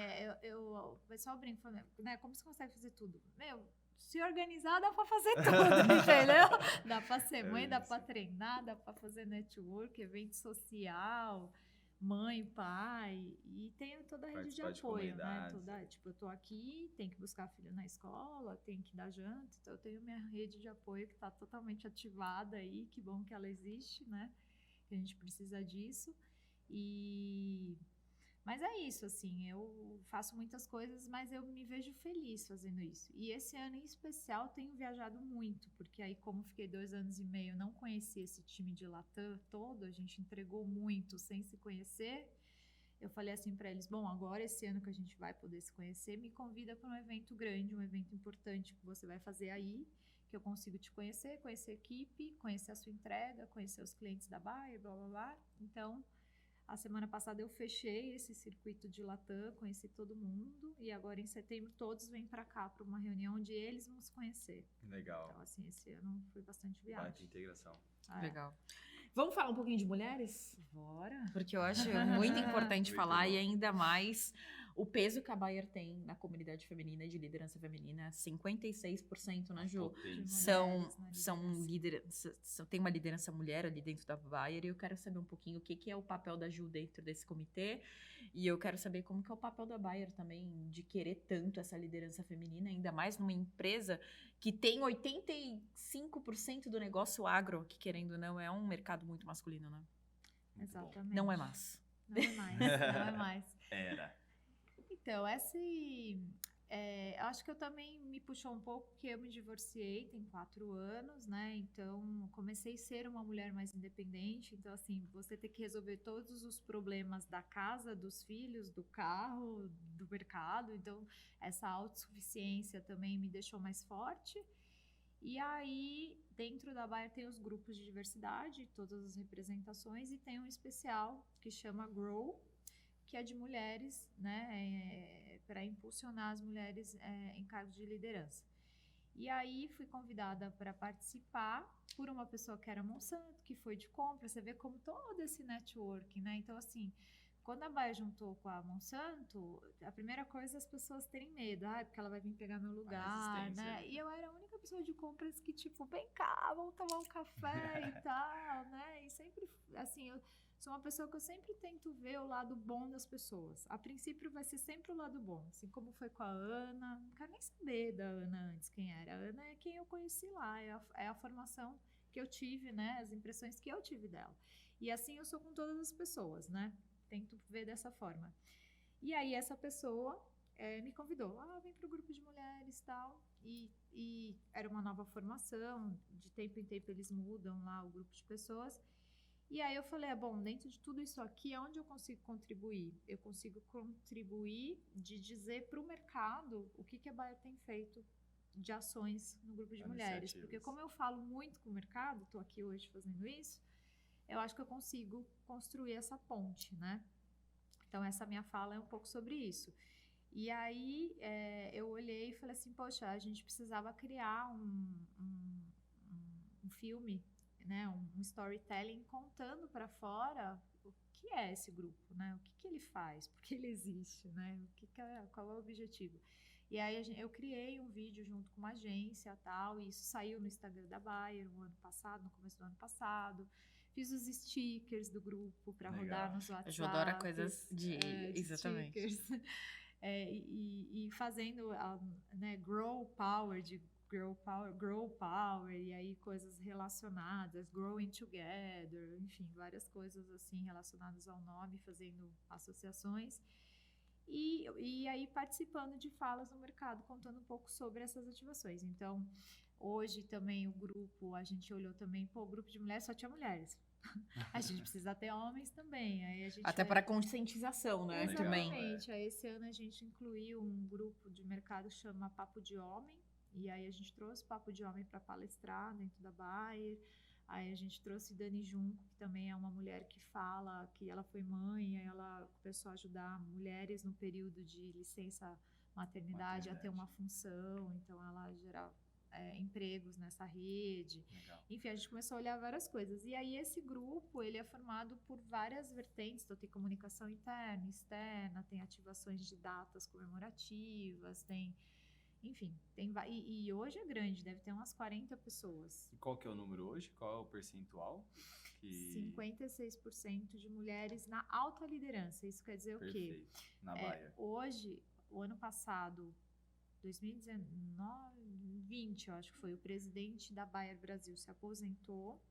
o pessoal brinca, falando, né, como você consegue fazer tudo? Meu, se organizar dá pra fazer tudo, entendeu? Dá pra ser mãe, dá pra treinar, dá pra fazer network, evento social, mãe, pai, e tenho toda a rede de Participar de apoio, né? comunidades. Tipo, eu tô aqui, tenho que buscar filho na escola, tenho que dar janta, então eu tenho minha rede de apoio que tá totalmente ativada aí, que bom que ela existe, né? Que a gente precisa disso. Mas é isso, assim, eu faço muitas coisas, mas eu me vejo feliz fazendo isso. E esse ano em especial tenho viajado muito, porque aí como fiquei 2 anos e meio, não conheci esse time de Latam todo, a gente entregou muito sem se conhecer. Eu falei assim para eles, bom, agora esse ano que a gente vai poder se conhecer, me convida para um evento grande, um evento importante que você vai fazer aí, que eu consigo te conhecer a equipe, conhecer a sua entrega, conhecer os clientes da Bayer, blá, blá, blá. Então, a semana passada eu fechei esse circuito de Latam, conheci todo mundo, e agora em setembro todos vêm para cá para uma reunião onde eles vão se conhecer. Legal. Então, assim, esse ano foi bastante Baita viagem. integração. Legal. Vamos falar um pouquinho de mulheres? Bora! Porque eu acho muito importante Muito falar, bom. e ainda mais o peso que a Bayer tem na comunidade feminina e de liderança feminina. 56%, na Ju? Potência. São tem uma liderança mulher ali dentro da Bayer, e eu quero saber um pouquinho o que é o papel da Ju dentro desse comitê, e eu quero saber como que é o papel da Bayer também de querer tanto essa liderança feminina, ainda mais numa empresa que tem 85% do negócio agro, que querendo ou não é um mercado muito masculino, né? Muito bom. Exatamente. Não é mais. Não é mais, não é mais. Era. Então, eu acho que eu também me puxou um pouco, porque eu me divorciei tem 4 anos, né? Então, comecei a ser uma mulher mais independente. Então, assim, você ter que resolver todos os problemas da casa, dos filhos, do carro, do mercado. Então, essa autossuficiência também me deixou mais forte. E aí, dentro da Bayer tem os grupos de diversidade, todas as representações, e tem um especial que chama Grow, que é de mulheres, né, para impulsionar as mulheres em cargos de liderança. E aí fui convidada para participar por uma pessoa que era Monsanto, que foi de compra. Você vê como todo esse networking, né? Então, assim, quando a Bayer juntou com a Monsanto, a primeira coisa é as pessoas terem medo, porque ela vai vir pegar meu lugar, né? resistência. E eu era a única pessoa de compras que, tipo, vem cá, vamos tomar um café e tal, né? E sempre, assim, eu sou uma pessoa que eu sempre tento ver o lado bom das pessoas. A princípio vai ser sempre o lado bom, assim como foi com a Ana. Não quero nem saber da Ana antes quem era. A Ana é quem eu conheci lá, é a formação que eu tive, né? As impressões que eu tive dela. E assim eu sou com todas as pessoas, né? Tento ver dessa forma. E aí essa pessoa me convidou. Vem para o grupo de mulheres e tal. E era uma nova formação. De tempo em tempo eles mudam lá o grupo de pessoas. E aí eu falei, bom, dentro de tudo isso aqui, onde eu consigo contribuir? Eu consigo contribuir de dizer para o mercado o que a Bayer tem feito de ações no grupo de mulheres. Porque como eu falo muito com o mercado, estou aqui hoje fazendo isso, eu acho que eu consigo construir essa ponte, né? Então, essa minha fala é um pouco sobre isso. E aí, eu olhei e falei assim, poxa, a gente precisava criar um filme, né, um storytelling contando para fora o que é esse grupo, né? O que ele faz, por que ele existe, né? Qual é o objetivo? E aí eu criei um vídeo junto com uma agência tal, e isso saiu no Instagram da Bayer no começo do ano passado. Fiz os stickers do grupo para rodar nos WhatsApp. A Ju adora coisas de exatamente. Stickers. E fazendo né, Grow Power, de Grow Power, e aí coisas relacionadas, Growing Together, enfim, várias coisas assim relacionadas ao nome, fazendo associações. E aí participando de falas no mercado, contando um pouco sobre essas ativações. Então, hoje também o grupo, a gente olhou também, o grupo de mulheres só tinha mulheres. A gente precisa ter homens também. Aí a gente até para conscientização, né? Exatamente. Também. Aí esse ano a gente incluiu um grupo de mercado que chama Papo de Homem. E aí a gente trouxe Papo de Homem para palestrar dentro da Bayer. Aí a gente trouxe Dani Junco, que também é uma mulher que fala que ela foi mãe, aí ela começou a ajudar mulheres no período de licença maternidade a ter uma função, então ela gera empregos nessa rede. Legal. Enfim, a gente começou a olhar várias coisas. E aí esse grupo, ele é formado por várias vertentes, então tem comunicação interna, externa, tem ativações de datas comemorativas, tem... Enfim, e hoje é grande, deve ter umas 40 pessoas. E qual que é o número hoje? Qual é o percentual? 56% de mulheres na alta liderança. Isso quer dizer o quê? Perfeito. Na Bayer. Hoje, o ano passado, 2019, 20, eu acho que foi, o presidente da Bayer Brasil se aposentou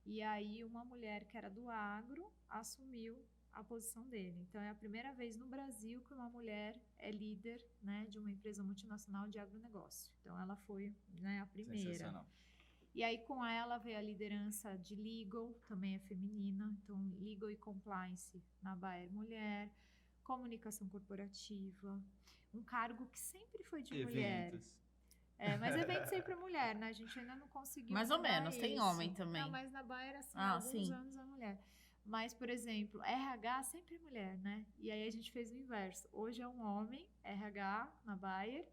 e aí uma mulher que era do agro assumiu a posição dele. Então, é a primeira vez no Brasil que uma mulher é líder, né, de uma empresa multinacional de agronegócio. Então, ela foi, né, a primeira. Sensacional. E aí, com ela, veio a liderança de Legal, também é feminina. Então, Legal e Compliance na Bayer Mulher. Comunicação corporativa. Um cargo que sempre foi de mulher. Eventos. Mas evento sempre é mulher, né? A gente ainda não conseguiu Mais ou mudar menos, tem isso. homem também. Não, mas na Bayer, assim, Ah, há alguns sim. anos é mulher. Mas, por exemplo, RH sempre é mulher, né? E aí a gente fez o inverso. Hoje é um homem, RH na Bayer.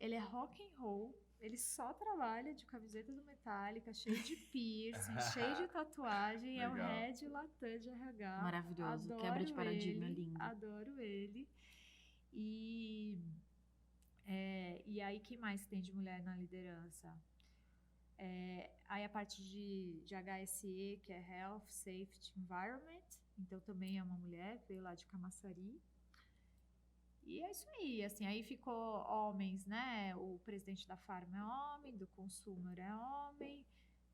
Ele é rock and roll. Ele só trabalha de camiseta do Metallica, cheio de piercing, cheio de tatuagem. É o Legal. Head Latam de RH. Maravilhoso, Adoro quebra de paradigma, ele, lindo. Adoro ele. E aí, quem mais tem de mulher na liderança? Aí a parte de HSE, que é Health, Safety, Environment. Então, também é uma mulher, veio lá de Camaçari. E é isso aí, assim, aí ficou homens, né? O presidente da Farm é homem, do Consumer é homem,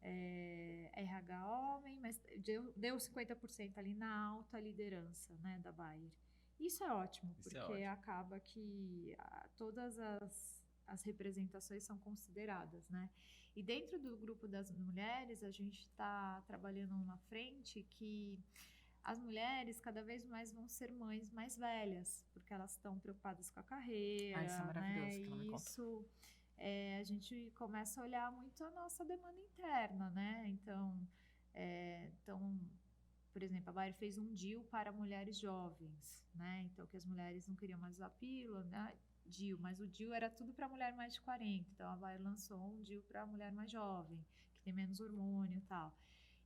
RH homem, mas deu 50% ali na alta liderança, né, da Bayer. Isso é ótimo, Isso é porque ótimo. acaba que todas as representações são consideradas, né? E dentro do grupo das mulheres, a gente está trabalhando numa frente que as mulheres cada vez mais vão ser mães mais velhas, porque elas estão preocupadas com a carreira, Isso é maravilhoso, né? que ela me E conta. isso, a gente começa a olhar muito a nossa demanda interna, né? Então, por exemplo, a Bayer fez um deal para mulheres jovens, né? Então, que as mulheres não queriam mais usar pílula, né? Mas o deal era tudo para mulher mais de 40. Então, a Bayer lançou um deal para mulher mais jovem, que tem menos hormônio e tal.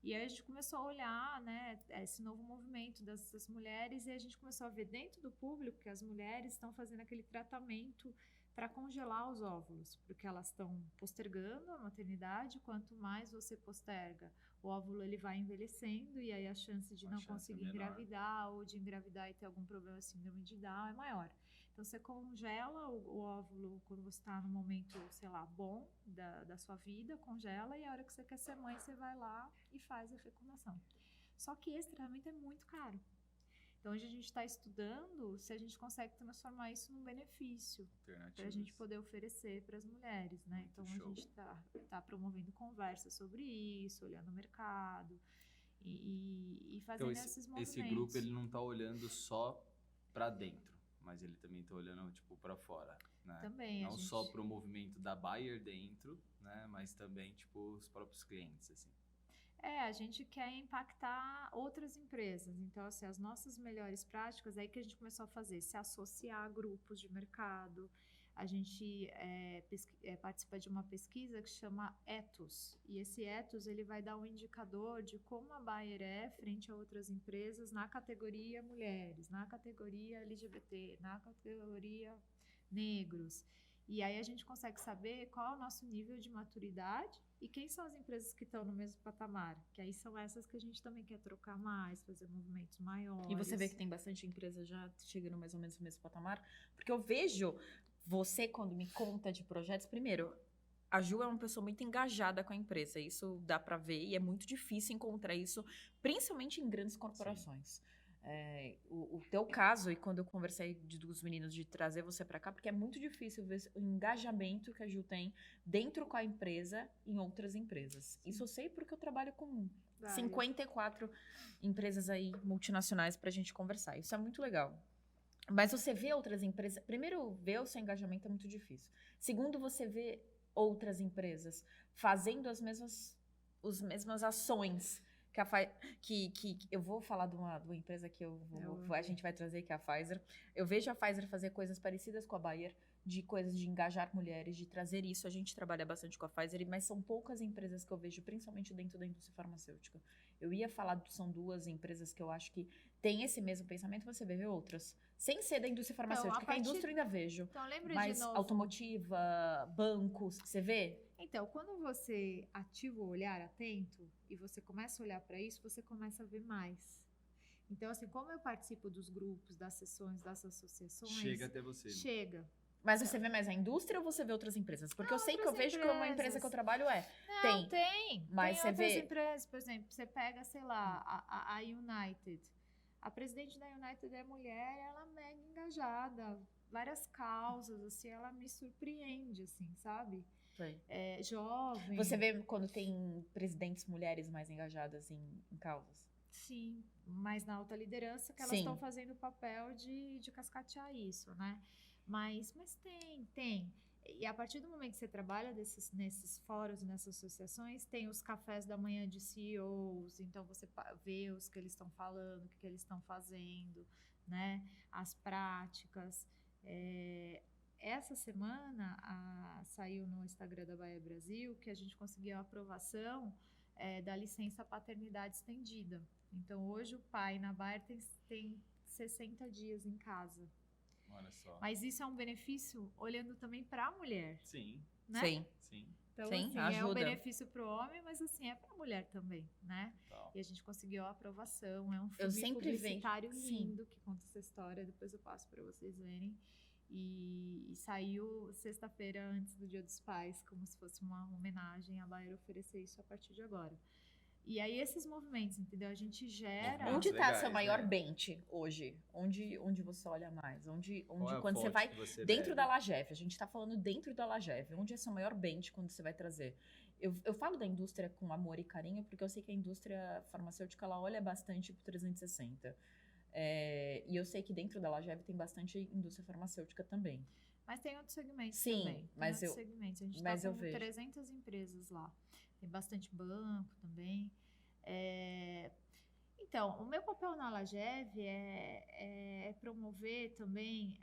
E aí a gente começou a olhar, né, esse novo movimento dessas mulheres e a gente começou a ver dentro do público que as mulheres estão fazendo aquele tratamento para congelar os óvulos, porque elas estão postergando a maternidade. Quanto mais você posterga, o óvulo ele vai envelhecendo e aí a chance de não conseguir engravidar ou de engravidar e ter algum problema, síndrome de Down, é maior. Então, você congela o óvulo quando você está no momento, sei lá, bom da sua vida, congela, e a hora que você quer ser mãe, você vai lá e faz a fecundação. Só que esse tratamento é muito caro. Então, hoje a gente está estudando se a gente consegue transformar isso num benefício para a gente poder oferecer para as mulheres, né? Muito então, show. a gente tá promovendo conversas sobre isso, olhando o mercado e fazendo Então, esses movimentos. esse grupo ele não está olhando só para dentro, mas ele também está olhando tipo para fora, né? Também, não só para o movimento da Bayer dentro, né? Mas também tipo os próprios clientes, assim. A gente quer impactar outras empresas. Então, assim, as nossas melhores práticas, é aí que a gente começou a fazer, se associar a grupos de mercado. A gente participa de uma pesquisa que chama Ethos. E esse Ethos, ele vai dar um indicador de como a Bayer é frente a outras empresas na categoria mulheres, na categoria LGBT, na categoria negros. E aí a gente consegue saber qual é o nosso nível de maturidade e quem são as empresas que estão no mesmo patamar. Que aí são essas que a gente também quer trocar mais, fazer movimentos maiores. E você vê que tem bastante empresa já chegando mais ou menos no mesmo patamar? Porque eu vejo você, quando me conta de projetos, primeiro, a Ju é uma pessoa muito engajada com a empresa, isso dá pra ver, e é muito difícil encontrar isso, principalmente em grandes corporações. O teu caso, e quando eu conversei dos meninos de trazer você pra cá, porque é muito difícil ver o engajamento que a Ju tem dentro com a empresa em outras empresas. Isso eu sei porque eu trabalho com 54 empresas aí multinacionais pra gente conversar. Isso é muito legal. Mas você vê outras empresas... Primeiro, ver o seu engajamento é muito difícil. Segundo, você vê outras empresas fazendo as mesmas as mesmas ações que a Pfizer, que eu vou falar de uma empresa que a gente vai trazer, que é a Pfizer. Eu vejo a Pfizer fazer coisas parecidas com a Bayer, de coisas de engajar mulheres, de trazer isso. A gente trabalha bastante com a Pfizer, mas são poucas empresas que eu vejo, principalmente dentro da indústria farmacêutica. Eu ia falar, são 2 empresas que eu acho que têm esse mesmo pensamento, você vê outras. Sem ser da indústria farmacêutica, que a indústria eu ainda vejo. Então, lembra Mas de novo. automotiva, bancos, você vê? Então, quando você ativa o olhar atento e você começa a olhar para isso, você começa a ver mais. Então, assim, como eu participo dos grupos, das sessões, das associações... Chega até você. Chega. Mas você vê mais a indústria ou você vê outras empresas? Porque eu sei que eu outras vejo que uma empresa empresas. que eu trabalho Não, tem. Mas tem você outras vê... empresas, por exemplo, você pega, sei lá, a United. A presidente da United é mulher, ela é mega engajada, várias causas, assim, ela me surpreende, assim, sabe? É jovem. Você vê quando tem presidentes mulheres mais engajadas em causas? Sim, mas na alta liderança que elas Sim. estão fazendo o papel de cascatear isso, né? Mas tem. E a partir do momento que você trabalha nesses fóruns, nessas associações, tem os cafés da manhã de CEOs, então você vê os que eles estão falando, o que eles estão fazendo, né? As práticas. Essa semana saiu no Instagram da Bayer Brasil que a gente conseguiu a aprovação da licença paternidade estendida. Então, hoje o pai na Bayer tem 60 dias em casa. Olha só. Mas isso é um benefício olhando também para a mulher, Sim, né? sim. Então, Sim, assim, é um benefício para o homem, mas assim, é para a mulher também, né? Tal. E a gente conseguiu a aprovação. É um Eu filme sempre publicitário vejo. lindo que conta essa história. Depois eu passo para vocês verem. E saiu sexta-feira antes do Dia dos Pais, como se fosse uma homenagem. A Bayer oferecer isso a partir de agora. E aí esses movimentos, entendeu? A gente gera... Onde está legais, seu maior né? bench hoje? Onde você olha mais? Qual é a Quando você fonte vai que você dentro bebe? da Lagev, a gente está falando dentro da Lagev. Onde é seu maior bench quando você vai trazer? Eu falo da indústria com amor e carinho, porque eu sei que a indústria farmacêutica ela olha bastante pro 360. E eu sei que dentro da Lagev tem bastante indústria farmacêutica também. Mas tem outros segmentos Sim, também. Tem mas outros segmentos. A gente mas está eu com vejo. 300 empresas lá. Tem bastante banco também. Então, o meu papel na Lagev é promover também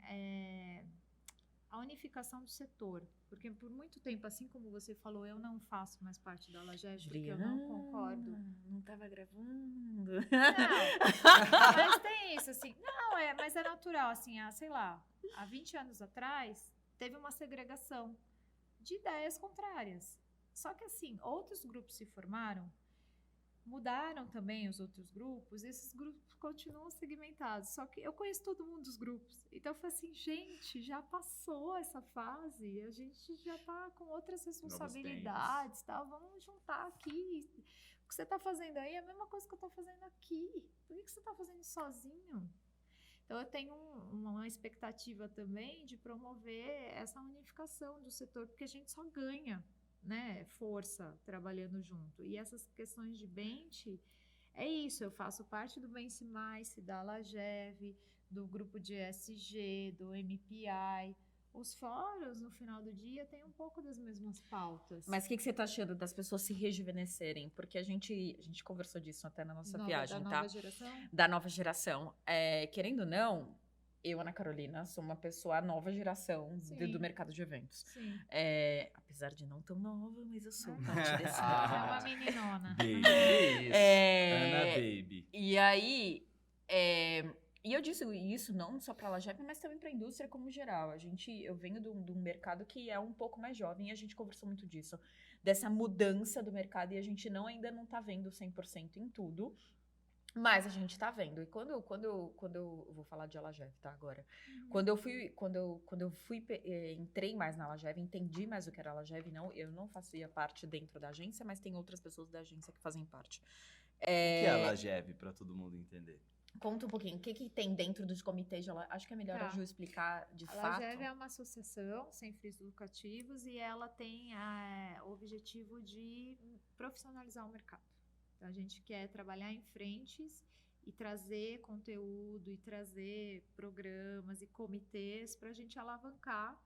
a unificação do setor. Porque por muito tempo, assim como você falou, eu não faço mais parte da Lagev porque eu não concordo. Não estava gravando. Não, mas tem isso, assim. Não, mas é natural, assim, sei lá, há 20 anos atrás, teve uma segregação de ideias contrárias. Só que, assim, outros grupos se formaram, mudaram também os outros grupos, e esses grupos continuam segmentados. Só que eu conheço todo mundo dos grupos. Então, eu falei assim, gente, já passou essa fase, a gente já tá com outras responsabilidades, tal, vamos juntar aqui. O que você tá fazendo aí é a mesma coisa que eu tô fazendo aqui. Por que você tá fazendo isso sozinho? Então, eu tenho uma expectativa também de promover essa unificação do setor, porque a gente só ganha, né, força trabalhando junto. E essas questões de bench, é isso, eu faço parte do Bench Mais, da Lagev, do grupo de ESG, do MPI. Os fóruns, no final do dia, têm um pouco das mesmas pautas. Mas o que você tá achando das pessoas se rejuvenescerem? Porque a gente conversou disso até na nossa viagem, da tá? nova geração? Da nova geração. Querendo ou não, eu, Ana Carolina, sou uma pessoa nova geração do mercado de eventos. Sim. Apesar de não tão nova, mas eu sou Ah, parte desse É uma meninona. Baby. Ana Baby. E aí, e eu disse isso não só para a Lagev, mas também para a indústria como geral. Eu venho de um mercado que é um pouco mais jovem e a gente conversou muito disso, dessa mudança do mercado e a gente ainda não está vendo 100% em tudo, mas a gente está vendo. E quando eu vou falar de Lagev, tá, agora. Quando eu entrei mais na Lagev, entendi mais o que era a Lagev, eu não fazia parte dentro da agência, mas tem outras pessoas da agência que fazem parte. O que é a Lagev, para todo mundo entender? Conta um pouquinho, o que tem dentro dos comitês de Lagev? Acho que é melhor a Ju explicar de fato. A Lagev é uma associação sem fins lucrativos e ela tem o objetivo de profissionalizar o mercado. Então, a gente quer trabalhar em frentes e trazer conteúdo e trazer programas e comitês para a gente alavancar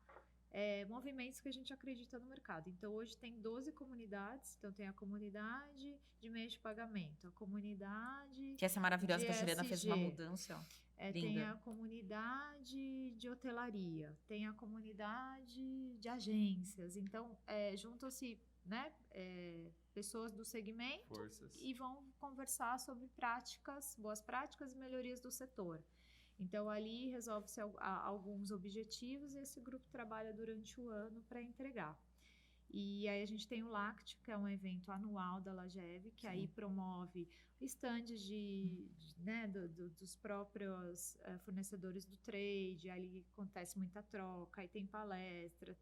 movimentos que a gente acredita no mercado. Então, hoje tem 12 comunidades. Então, tem a comunidade de meios de pagamento, a comunidade Que essa é maravilhosa, de que a Juliana fez uma SG. mudança, ó. Tem Linda. a comunidade de hotelaria, tem a comunidade de agências. Então, juntam-se, né, pessoas do segmento Forças. e vão conversar sobre boas práticas e melhorias do setor. Então, ali resolve-se alguns objetivos e esse grupo trabalha durante o ano para entregar. E aí a gente tem o LACT, que é um evento anual da Lagev, que aí promove estandes né, dos próprios fornecedores do trade, ali acontece muita troca, aí tem palestra,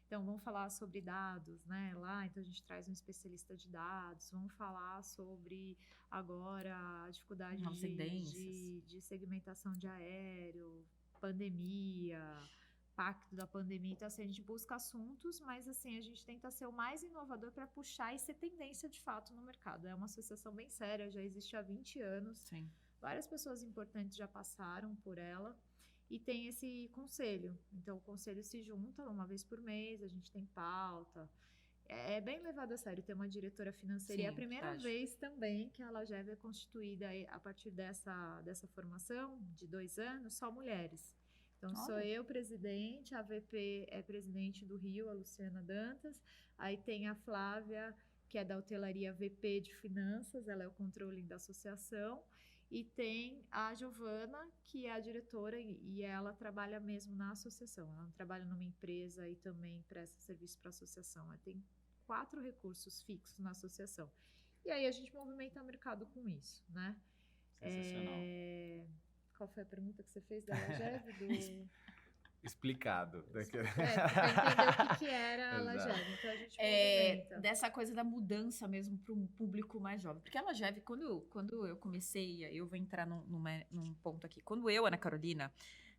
então vamos falar sobre dados, né, lá, então a gente traz um especialista de dados, vamos falar sobre agora a dificuldade Novas tendências. de segmentação de aéreo, pandemia, impacto da pandemia. Então, assim, a gente busca assuntos, mas assim, a gente tenta ser o mais inovador para puxar e ser tendência de fato no mercado. É uma associação bem séria, já existe há 20 anos. Sim. Várias pessoas importantes já passaram por ela. E tem esse conselho. Então, o conselho se junta uma vez por mês, a gente tem pauta. É bem levado a sério ter uma diretora financeira. Sim, e é a primeira verdade. vez também que a Lagev é constituída a partir dessa formação de 2 anos, só mulheres. Então, sou Olha. eu presidente, a VP é presidente do Rio, a Luciana Dantas. Aí tem a Flávia, que é da hotelaria VP de finanças, ela é o controle da associação. E tem a Giovana, que é a diretora, e ela trabalha mesmo na associação. Ela não trabalha numa empresa e também presta serviço para a associação. Ela tem 4 recursos fixos na associação. E aí a gente movimenta o mercado com isso, né? Sensacional. Qual foi a pergunta que você fez da Lagev? Explicado. Para entender o que era a Exato. Lagev. Então a gente movimenta. Dessa coisa da mudança mesmo para um público mais jovem. Porque a Lagev, quando eu comecei, eu vou entrar num ponto aqui. Quando eu, Ana Carolina,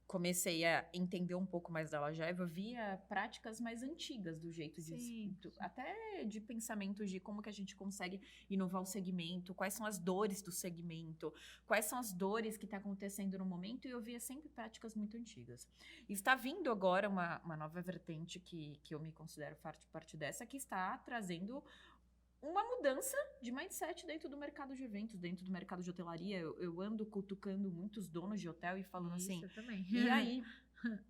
comecei a entender um pouco mais da Lagev, eu via práticas mais antigas do jeito Sim. até de pensamentos de como que a gente consegue inovar o segmento, quais são as dores do segmento, quais são as dores que está acontecendo no momento, e eu via sempre práticas muito antigas. E está vindo agora uma nova vertente que eu me considero parte dessa, que está trazendo uma mudança de mindset dentro do mercado de eventos, dentro do mercado de hotelaria. Eu ando cutucando muitos donos de hotel e falando Isso, assim, eu também.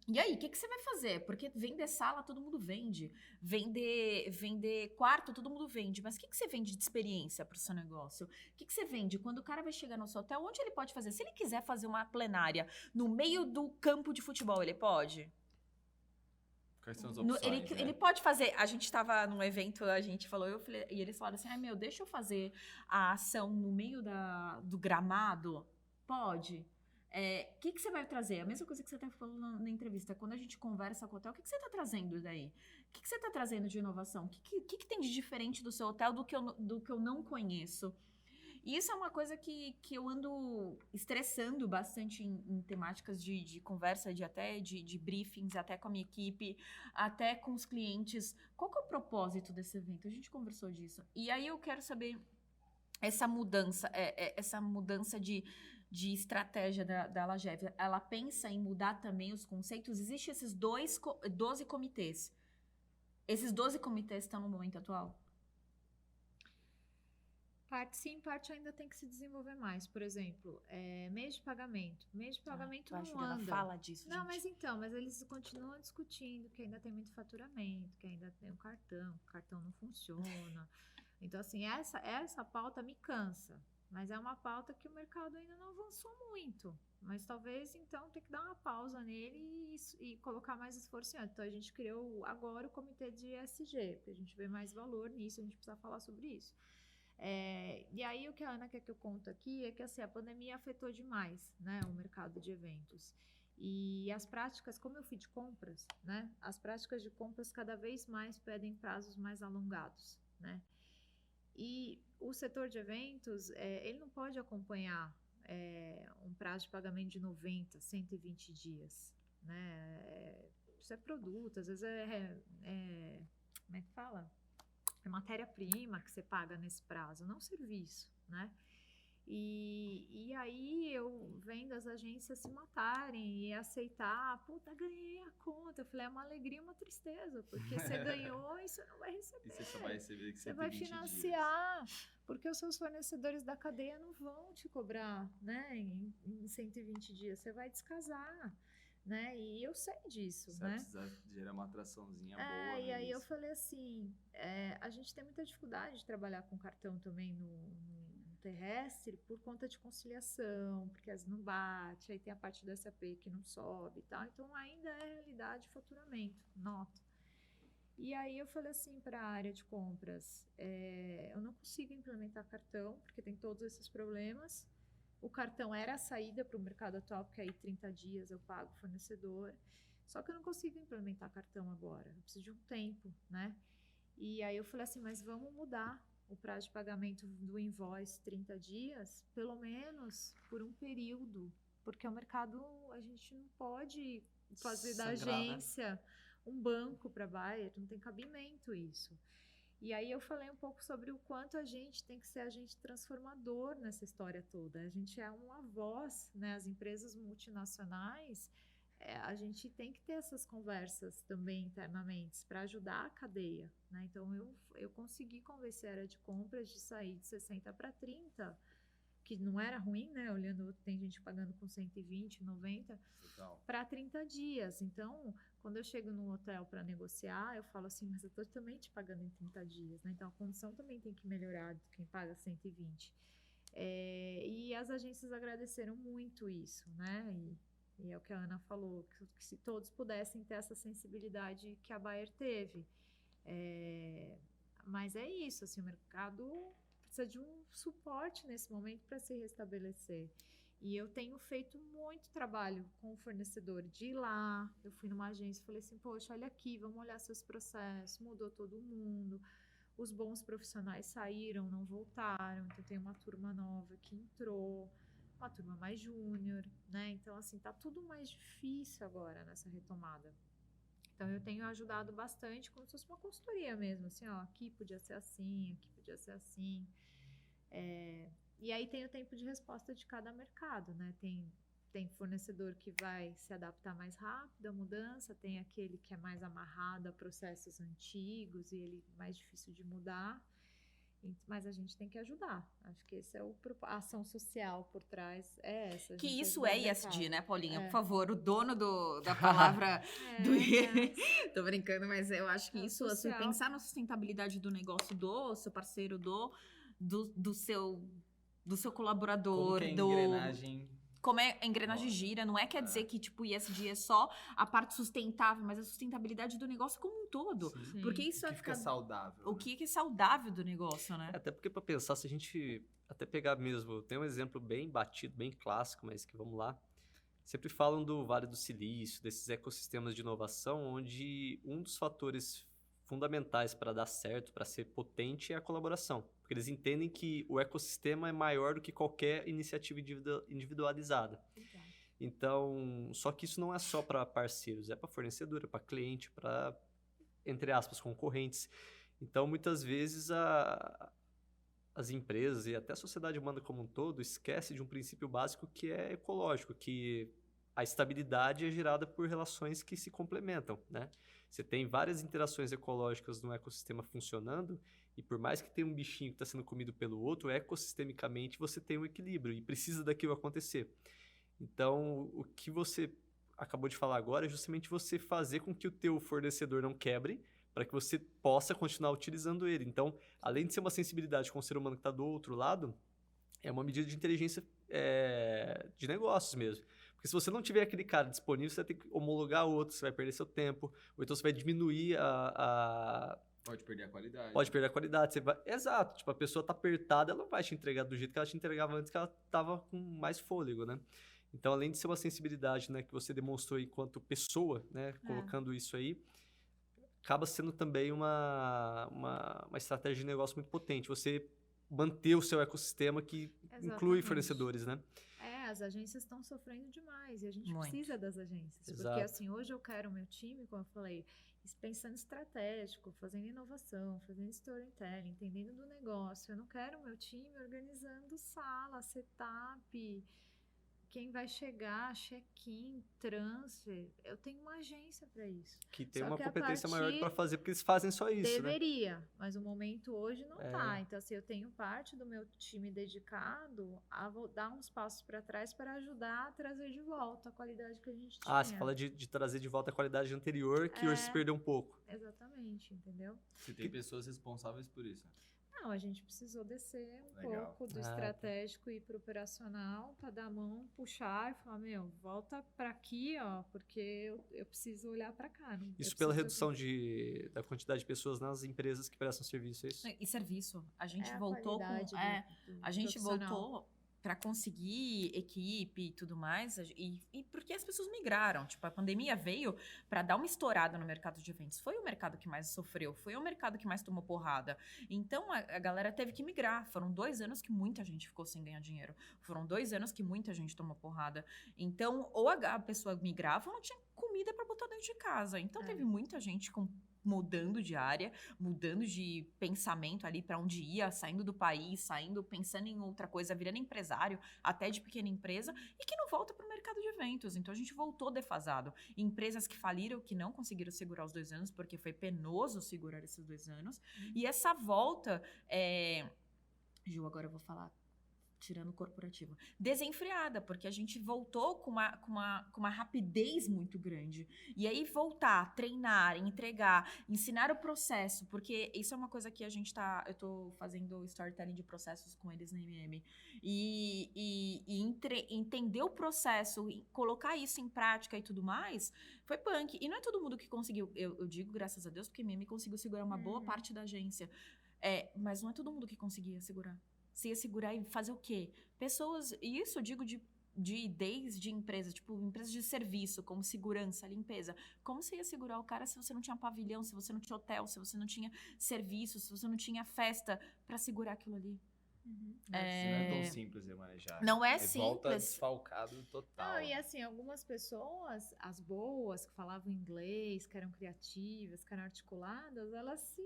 e aí, o que você vai fazer? Porque vender sala, todo mundo vende. Vender quarto, todo mundo vende. Mas o que você vende de experiência para o seu negócio? O que você vende quando o cara vai chegar no seu hotel? Onde ele pode fazer? Se ele quiser fazer uma plenária no meio do campo de futebol, ele pode? Quais são as opções, Ele pode fazer. A gente estava num evento, a gente falou, e eles falaram assim: deixa eu fazer a ação no meio do gramado? Pode. O que você vai trazer? A mesma coisa que você está falando na entrevista. Quando a gente conversa com o hotel, o que você está trazendo daí? O que você está trazendo de inovação? O que tem de diferente do seu hotel do que eu não conheço? E isso é uma coisa que eu ando estressando bastante em temáticas de conversa, de briefings, até com a minha equipe, até com os clientes. Qual que é o propósito desse evento? A gente conversou disso. E aí eu quero saber essa mudança de estratégia da Lagev. Ela pensa em mudar também os conceitos? Existem esses 12 comitês. Esses 12 comitês estão no momento atual? Parte sim, parte ainda tem que se desenvolver mais. Por exemplo, mês de pagamento. Mês de pagamento não anda. Fala disso, Não, gente. mas eles continuam discutindo que ainda tem muito faturamento, que ainda tem o cartão não funciona. Então, assim, essa pauta me cansa. Mas é uma pauta que o mercado ainda não avançou muito. Mas talvez, então, ter que dar uma pausa nele e colocar mais esforço em antes. Então, a gente criou agora o comitê de ESG, porque a gente vê mais valor nisso, a gente precisa falar sobre isso. E aí o que a Ana quer que eu conto aqui é que assim, a pandemia afetou demais, né, o mercado de eventos. E as práticas, como eu fui de compras, né, as práticas de compras cada vez mais pedem prazos mais alongados, né. E o setor de eventos, ele não pode acompanhar um prazo de pagamento de 90, 120 dias, né. Isso é produto, às vezes como é que fala? É matéria-prima que você paga nesse prazo, não serviço, né? E aí eu vendo as agências se matarem e aceitar, puta, ganhei a conta. Eu falei, é uma alegria e uma tristeza, porque você ganhou e você não vai receber. E você só vai receber que Você vai 120 financiar, porque os seus fornecedores da cadeia não vão te cobrar, né, em 120 dias. Você vai descasar, né? E eu sei disso, Você vai né? precisar gerar uma atraçãozinha boa. E aí eu nisso. falei assim, a gente tem muita dificuldade de trabalhar com cartão também no terrestre por conta de conciliação, porque as não bate, aí tem a parte do SAP que não sobe e tal. Então ainda é realidade o faturamento, nota. E aí eu falei assim para a área de compras, eu não consigo implementar cartão, porque tem todos esses problemas. O cartão era a saída para o mercado atual, porque aí 30 dias eu pago o fornecedor. Só que eu não consigo implementar cartão agora, eu preciso de um tempo, né? E aí eu falei assim, mas vamos mudar o prazo de pagamento do invoice 30 dias, pelo menos por um período, porque o mercado, a gente não pode fazer da Sangrar, né? agência um banco para buyer, não tem cabimento isso. E aí eu falei um pouco sobre o quanto a gente tem que ser agente transformador nessa história toda. A gente é uma voz, né? As empresas multinacionais, a gente tem que ter essas conversas também internamente para ajudar a cadeia, né? Então eu consegui convencer a área de compras de sair de 60 para 30, que não era ruim, né? Olhando, tem gente pagando com 120, 90, Total. para 30 dias. Então, quando eu chego no hotel para negociar, eu falo assim, mas eu estou também te pagando em 30 dias, né? Então a condição também tem que melhorar de quem paga 120. E as agências agradeceram muito isso, né? E é o que a Ana falou, que se todos pudessem ter essa sensibilidade que a Bayer teve. Mas é isso, assim, o mercado precisa de um suporte nesse momento para se restabelecer. E eu tenho feito muito trabalho com o fornecedor de ir lá. Eu fui numa agência e falei assim, poxa, olha aqui, vamos olhar seus processos, mudou todo mundo. Os bons profissionais saíram, não voltaram, então tem uma turma nova que entrou, uma turma mais júnior, né? Então, assim, tá tudo mais difícil agora nessa retomada. Então, eu tenho ajudado bastante, como se fosse uma consultoria mesmo, assim, ó, aqui podia ser assim, aqui podia ser assim. E aí tem o tempo de resposta de cada mercado, né? Tem fornecedor que vai se adaptar mais rápido à mudança, tem aquele que é mais amarrado a processos antigos e ele é mais difícil de mudar. Mas a gente tem que ajudar. Acho que esse é a ação social por trás, é essa. Que gente isso ajuda é o ESG, mercado. né, Paulinha? Por favor, o dono da palavra do... Tô brincando, mas eu acho que isso, assim, pensar na sustentabilidade do negócio do seu parceiro, do seu colaborador, Como que a engrenagem... Como a engrenagem gira, não quer dizer que, tipo, ESG é só a parte sustentável, mas a sustentabilidade do negócio como um todo. Sim. Porque isso O que fica saudável. O que é saudável do negócio, né? Até porque para pensar, se a gente até pegar mesmo, tem um exemplo bem batido, bem clássico, mas que vamos lá. Sempre falam do Vale do Silício, desses ecossistemas de inovação, onde um dos fatores fundamentais para dar certo, para ser potente, é a colaboração. Porque eles entendem que o ecossistema é maior do que qualquer iniciativa individualizada. Exato. Então, só que isso não é só para parceiros, é para fornecedor, é para cliente, para, entre aspas, concorrentes. Então, muitas vezes, as empresas e até a sociedade humana como um todo esquece de um princípio básico que é ecológico, que a estabilidade é gerada por relações que se complementam, né? Você tem várias interações ecológicas no ecossistema funcionando e por mais que tenha um bichinho que está sendo comido pelo outro, ecossistemicamente você tem um equilíbrio e precisa daquilo acontecer. Então, o que você acabou de falar agora é justamente você fazer com que o teu fornecedor não quebre para que você possa continuar utilizando ele. Então, além de ser uma sensibilidade com o ser humano que está do outro lado, é uma medida de inteligência de negócios mesmo. Porque se você não tiver aquele cara disponível, você vai ter que homologar outro, você vai perder seu tempo, ou então você vai diminuir Pode perder a qualidade. Pode perder a qualidade. Exato. Tipo, a pessoa tá apertada, ela não vai te entregar do jeito que ela te entregava antes, que ela tava com mais fôlego, né? Então, além de ser uma sensibilidade, né, que você demonstrou enquanto pessoa, né, colocando isso aí, acaba sendo também uma estratégia de negócio muito potente. Você manter o seu ecossistema que inclui fornecedores, né? as agências estão sofrendo demais e a gente Muito. precisa das agências. Porque Exato. assim, hoje eu quero o meu time, como eu falei, pensando estratégico, fazendo inovação, fazendo storytelling, entendendo do negócio. Eu não quero o meu time organizando sala, setup, quem vai chegar, check-in, transfer. Eu tenho uma agência para isso. Que tem Só uma que a competência maior para partir- fazer, porque eles fazem só isso, né? Deveria, mas o momento hoje não É. tá. Então, assim, eu tenho parte do meu time dedicado a dar uns passos para trás para ajudar a trazer de volta a qualidade que a gente tinha. Ah, você fala de trazer de volta a qualidade anterior, que hoje se perdeu um pouco. Exatamente, entendeu? Você tem pessoas responsáveis por isso. Não, a gente precisou descer um Legal. pouco do Ah, tá. estratégico e ir pro operacional para dar a mão, puxar e falar, meu, volta para aqui, ó, porque eu preciso olhar para cá. Eu Isso pela preciso- redução da quantidade de pessoas nas empresas que prestam serviço, é isso? E serviço. A gente É a voltou com. qualidade do A gente profissional. voltou para conseguir equipe e tudo mais, e porque as pessoas migraram. Tipo, a pandemia veio para dar uma estourada no mercado de eventos. Foi o mercado que mais sofreu, foi o mercado que mais tomou porrada. Então, a galera teve que migrar. Foram 2 anos que muita gente ficou sem ganhar dinheiro. Foram 2 anos que muita gente tomou porrada. Então, ou a pessoa migrava ou não tinha comida para botar dentro de casa. Então, É. teve muita gente mudando de área, mudando de pensamento ali para onde ia, saindo do país, saindo, pensando em outra coisa, virando empresário, até de pequena empresa, e que não volta para o mercado de eventos. Então a gente voltou defasado. Empresas que faliram, que não conseguiram segurar os 2 anos, porque foi penoso segurar esses 2 anos. E essa volta, Ju, agora eu vou falar tirando o corporativo, desenfreada, porque a gente voltou com uma rapidez muito grande. E aí voltar, treinar, entregar, ensinar o processo, porque isso é uma coisa que eu tô fazendo storytelling de processos com eles na MM. Entender o processo, e colocar isso em prática e tudo mais, foi punk. E não é todo mundo que conseguiu, eu digo graças a Deus, porque a MM conseguiu segurar uma boa parte da agência. Mas não é todo mundo que conseguia segurar. Você ia segurar e fazer o quê? Pessoas, e isso eu digo desde empresas, tipo empresas de serviço, como segurança, limpeza. Como você ia segurar o cara se você não tinha pavilhão, se você não tinha hotel, se você não tinha serviço, se você não tinha festa pra segurar aquilo ali? Não é tão simples de manejar. Não é Volta simples. desfalcado total. Não, e assim, algumas pessoas, as boas, que falavam inglês, que eram criativas, que eram articuladas, elas se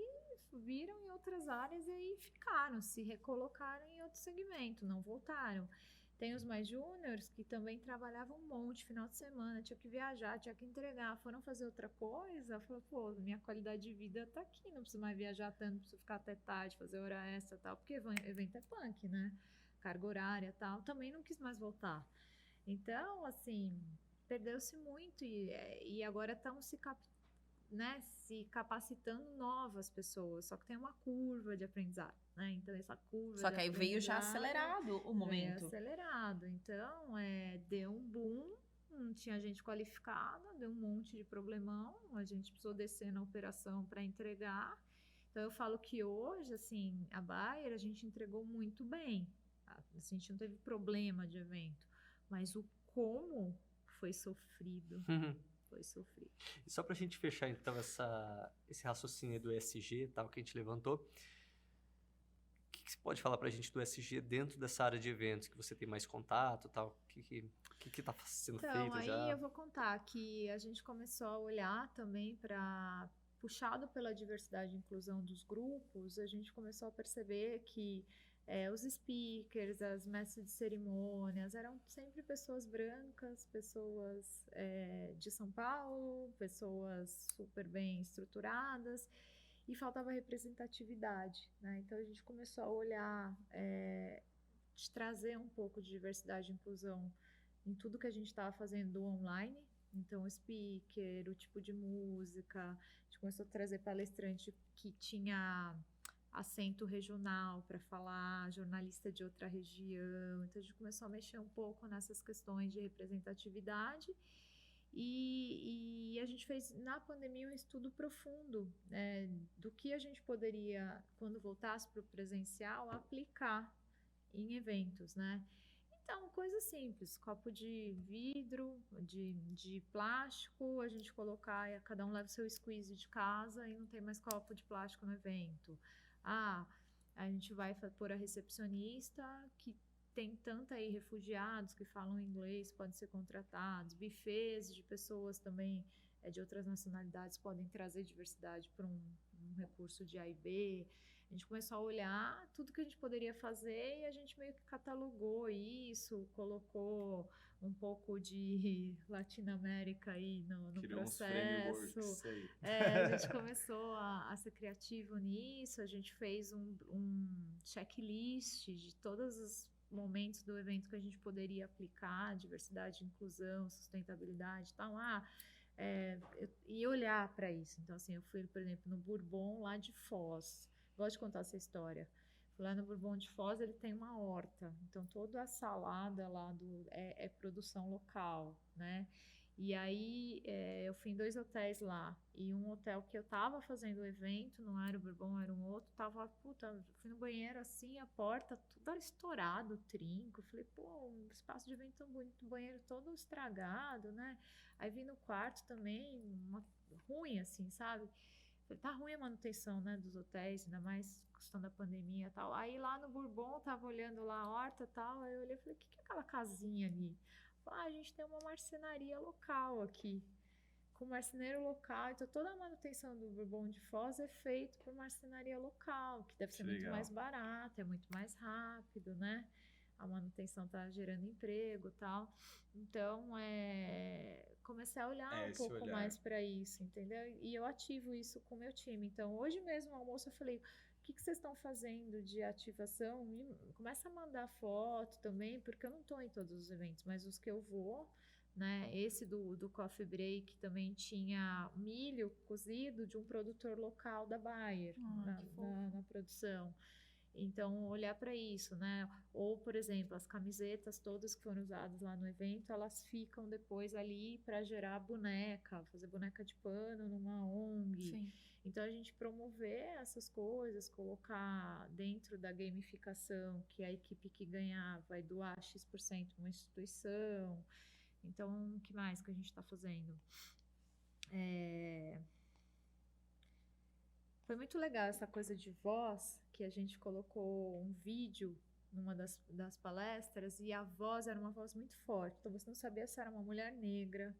viram em outras áreas e aí ficaram, se recolocaram em outro segmento, não voltaram. Tem os mais júniores que também trabalhavam um monte, final de semana, tinha que viajar, tinha que entregar, foram fazer outra coisa, falou, pô, minha qualidade de vida tá aqui, não preciso mais viajar tanto, não preciso ficar até tarde, fazer hora extra e tal, porque evento é punk, né? Carga horária e tal, também não quis mais voltar. Então, assim, perdeu-se muito e agora estão se capacitando novas pessoas, só que tem uma curva de aprendizado, né? Então, essa curva Só de que aí veio já aprendizado acelerado o momento. veio acelerado. Então, deu um boom, não tinha gente qualificada, deu um monte de problemão, a gente precisou descer na operação para entregar. Então, eu falo que hoje, assim, a Bayer, a gente entregou muito bem. A gente não teve problema de evento, mas o como foi sofrido. Foi sofrido. E só pra gente fechar, então, esse raciocínio do ESG, tal, que a gente levantou, o que você pode falar pra gente do ESG dentro dessa área de eventos, que você tem mais contato, tal? O que tá sendo feito Aí já? eu vou contar que a gente começou a olhar também para, puxado pela diversidade e inclusão dos grupos, a gente começou a perceber que os speakers, as mestres de cerimônias eram sempre pessoas brancas, pessoas de São Paulo, pessoas super bem estruturadas, e faltava representatividade, né? Então a gente começou a olhar, de trazer um pouco de diversidade e inclusão em tudo que a gente estava fazendo online. Então, o speaker, o tipo de música, a gente começou a trazer palestrante que tinha acento regional para falar, jornalista de outra região. Então, a gente começou a mexer um pouco nessas questões de representatividade. E a gente fez, na pandemia, um estudo profundo do que a gente poderia, quando voltasse para o presencial, aplicar em eventos, né? Então, coisa simples, copo de vidro, de plástico, a gente colocar, cada um leva o seu squeeze de casa e não tem mais copo de plástico no evento. A gente vai pôr a recepcionista que tem tanta aí refugiados que falam inglês, podem ser contratados, bufês de pessoas também de outras nacionalidades podem trazer diversidade para um recurso de A e B. A gente começou a olhar tudo que a gente poderia fazer e a gente meio que catalogou isso, colocou um pouco de Latinoamérica aí no Criou uns processo. frameworks aí. A gente começou a ser criativo nisso, a gente fez um checklist de todos os momentos do evento que a gente poderia aplicar, diversidade, inclusão, sustentabilidade e tal. E olhar para isso. Então, assim, eu fui, por exemplo, no Bourbon, lá de Foz. Gosto de contar essa história. Lá no Bourbon de Foz, ele tem uma horta. Então, toda a salada lá é produção local, né? E aí, eu fui em 2 hotéis lá. E um hotel que eu tava fazendo o evento, não era o Bourbon, era um outro, fui no banheiro assim, a porta toda estourada, trinco. Falei, pô, um espaço de evento tão bonito, o banheiro todo estragado, né? Aí vim no quarto também, ruim assim, sabe? Falei, tá ruim a manutenção, né, dos hotéis, ainda mais questão da pandemia e tal. Aí lá no Bourbon, tava olhando lá a horta e tal, aí eu olhei e falei, o que é aquela casinha ali? Falei, a gente tem uma marcenaria local aqui, com marceneiro local, então toda a manutenção do Bourbon de Foz é feita por marcenaria local, que deve ser muito mais barato, é muito mais rápido, né? A manutenção tá gerando emprego e tal. Então, comecei a olhar um pouco mais para isso, entendeu? E eu ativo isso com o meu time. Então, hoje mesmo no almoço eu falei, o que vocês estão fazendo de ativação? Começa a mandar foto também, porque eu não estou em todos os eventos, mas os que eu vou, né? Esse do Coffee Break também tinha milho cozido de um produtor local da Bayer na produção. Então, olhar para isso, né? Ou, por exemplo, as camisetas todas que foram usadas lá no evento, elas ficam depois ali para gerar boneca, fazer boneca de pano numa ONG. Sim. Então, a gente promover essas coisas, colocar dentro da gamificação que a equipe que ganhar vai doar X% para uma instituição. Então, o que mais que a gente está fazendo? Foi muito legal essa coisa de voz, que a gente colocou um vídeo numa das palestras e a voz era uma voz muito forte. Então você não sabia se era uma mulher negra,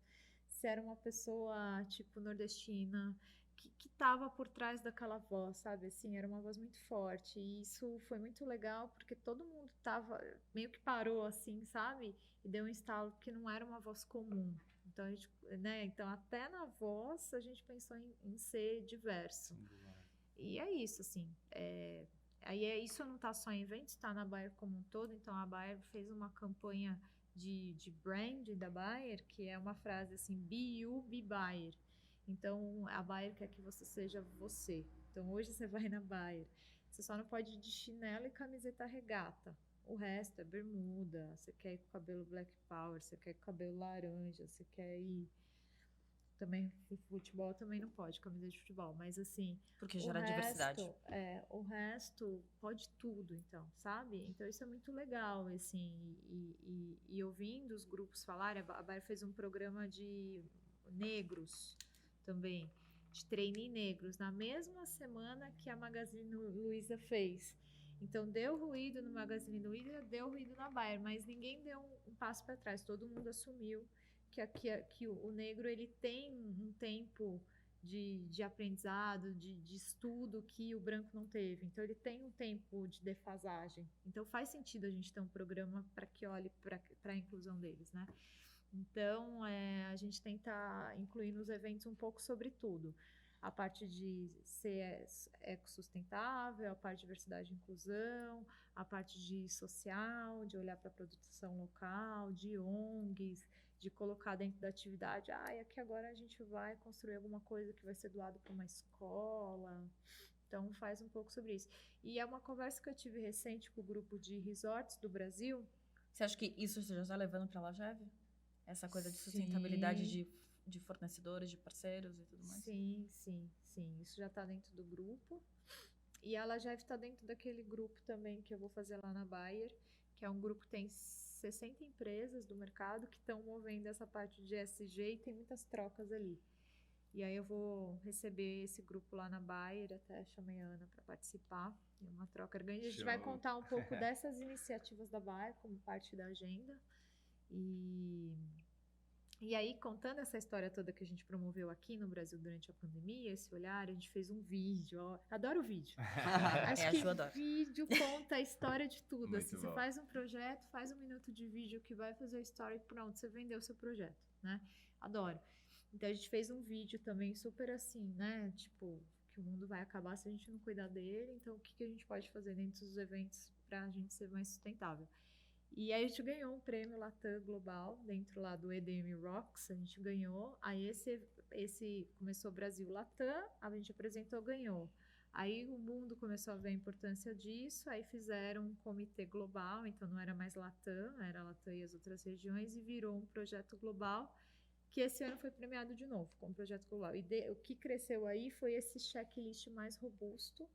se era uma pessoa tipo nordestina, que estava por trás daquela voz, sabe? Assim, era uma voz muito forte. E isso foi muito legal porque todo mundo meio que parou assim, sabe? E deu um estalo que não era uma voz comum. Então, então até na voz a gente pensou em ser diverso. E é isso, assim. Isso não está só em eventos, está na Bayer como um todo. Então, a Bayer fez uma campanha de brand da Bayer, que é uma frase assim, be you, be Bayer. Então, a Bayer quer que você seja você. Então, hoje você vai na Bayer. Você só não pode ir de chinelo e camiseta regata. O resto é bermuda, você quer ir com o cabelo black power, você quer ir com o cabelo laranja, você quer ir... Também, futebol também não pode, camisa de futebol, mas assim... Porque gera diversidade. O resto pode tudo, então, sabe? Então isso é muito legal, assim, e ouvindo os grupos falarem, a Bayer fez um programa de negros também, de trainee negros, na mesma semana que a Magazine Luiza fez. Então, deu ruído no Magazine Luiza, deu ruído na Bayer, mas ninguém deu um passo para trás, todo mundo assumiu que o negro ele tem um tempo de aprendizado, de estudo que o branco não teve. Então, ele tem um tempo de defasagem. Então, faz sentido a gente ter um programa para que olhe para a inclusão deles, né? Então, a gente tenta incluir nos eventos um pouco sobre tudo. A parte de ser ecossustentável, a parte de diversidade e inclusão, a parte de social, de olhar para a produção local, de ONGs, de colocar dentro da atividade, aqui agora a gente vai construir alguma coisa que vai ser doado para uma escola. Então, faz um pouco sobre isso. E é uma conversa que eu tive recente com o grupo de resorts do Brasil. Você acha que isso você já está levando para a Lajev? Essa coisa de sustentabilidade de fornecedores, de parceiros e tudo mais? Sim. Isso já está dentro do grupo. E a Lajev está dentro daquele grupo também que eu vou fazer lá na Bayer, que é um grupo que tem 60 empresas do mercado que estão movendo essa parte de ESG e tem muitas trocas ali. E aí eu vou receber esse grupo lá na Bayer, até chamei a Ana para participar. É uma troca grande. A gente vai Show. contar um pouco dessas iniciativas da Bayer como parte da agenda. E aí, contando essa história toda que a gente promoveu aqui no Brasil durante a pandemia, esse olhar, a gente fez um vídeo. Ó, adoro vídeo. Acho É, a que Ju adora. vídeo conta a história de tudo. Muito Assim, você bom. faz um projeto, faz 1 minuto de vídeo que vai fazer a história e pronto, você vendeu o seu projeto, né? Adoro. Então, a gente fez um vídeo também super assim, né? Tipo, que o mundo vai acabar se a gente não cuidar dele. Então, o que a gente pode fazer dentro dos eventos para a gente ser mais sustentável? E aí a gente ganhou um prêmio Latam Global, dentro lá do EDM Rocks, a gente ganhou. Aí esse começou Brasil Latam, a gente apresentou, ganhou. Aí o mundo começou a ver a importância disso, aí fizeram um comitê global, então não era mais Latam, era Latam e as outras regiões, e virou um projeto global, que esse ano foi premiado de novo, como projeto global. E o que cresceu aí foi esse checklist mais robusto,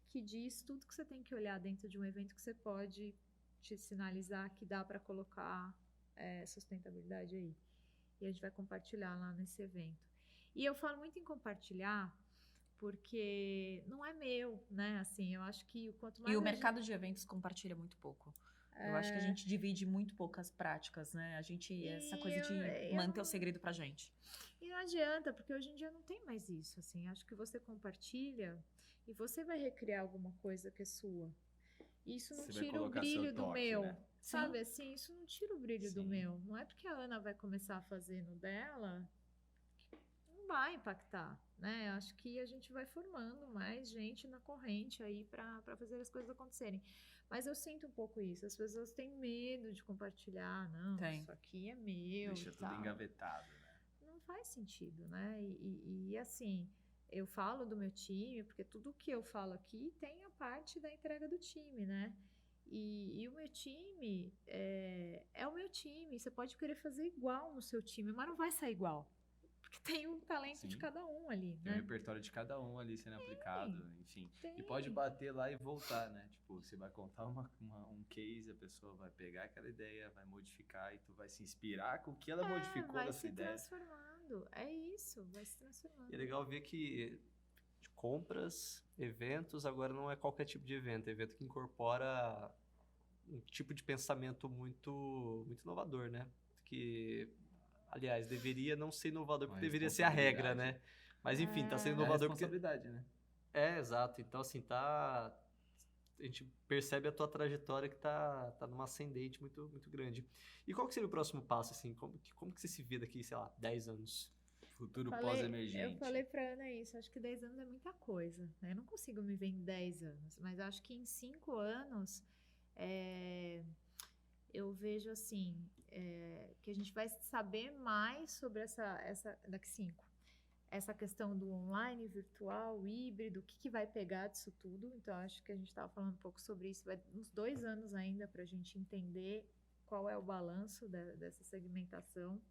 que diz tudo que você tem que olhar dentro de um evento que você pode te sinalizar que dá para colocar sustentabilidade aí. E a gente vai compartilhar lá nesse evento. E eu falo muito em compartilhar porque não é meu, né? Assim, eu acho que quanto mais E o a mercado de eventos compartilha muito pouco. Eu acho que a gente divide muito poucas práticas, né? Essa coisa de manter o segredo pra gente. E não adianta, porque hoje em dia não tem mais isso, assim. Acho que você compartilha e você vai recriar alguma coisa que é sua. Isso não Você vai tira o colocar seu brilho do toque, meu, né? sabe? Assim, isso não tira o brilho do Sim. meu. Não é porque a Ana vai começar a fazer no dela que não vai impactar, né? Acho que a gente vai formando mais gente na corrente aí para fazer as coisas acontecerem. Mas eu sinto um pouco isso. As pessoas têm medo de compartilhar. Não, Tem. isso aqui é meu Deixa e tudo tal. engavetado, né? Não faz sentido, né? E assim, eu falo do meu time, porque tudo que eu falo aqui tem a parte da entrega do time, né? E o meu time é o meu time. Você pode querer fazer igual no seu time, mas não vai sair igual. Porque tem um talento de Sim. cada um ali, Tem o né? repertório de cada um ali sendo aplicado, enfim. Tem. E pode bater lá e voltar, né? Tipo, você vai contar um case, a pessoa vai pegar aquela ideia, vai modificar e tu vai se inspirar com o que ela modificou vai na sua se ideia. transformando. É isso, vai se transformando. E é legal ver que de compras, eventos, agora não é qualquer tipo de evento. É evento que incorpora um tipo de pensamento muito, muito inovador, né? Que, aliás, deveria não ser inovador, Uma porque deveria ser a regra, responsabilidade. né? Mas enfim, tá sendo É a inovador porque... responsabilidade, né? É, exato. Então, assim, tá... A gente percebe a tua trajetória que tá numa ascendente muito, muito grande. E qual que seria o próximo passo, assim? Como que você se vê daqui, sei lá, 10 anos? Futuro Eu pós-emergente. falei pra Ana isso, acho que 10 anos é muita coisa, né? Eu não consigo me ver em 10 anos, mas acho que em 5 anos eu vejo assim, que a gente vai saber mais sobre essa daqui 5. Essa questão do online, virtual, híbrido, o que vai pegar disso tudo. Então, acho que a gente estava falando um pouco sobre isso. Vai uns 2 anos ainda para a gente entender qual é o balanço dessa segmentação.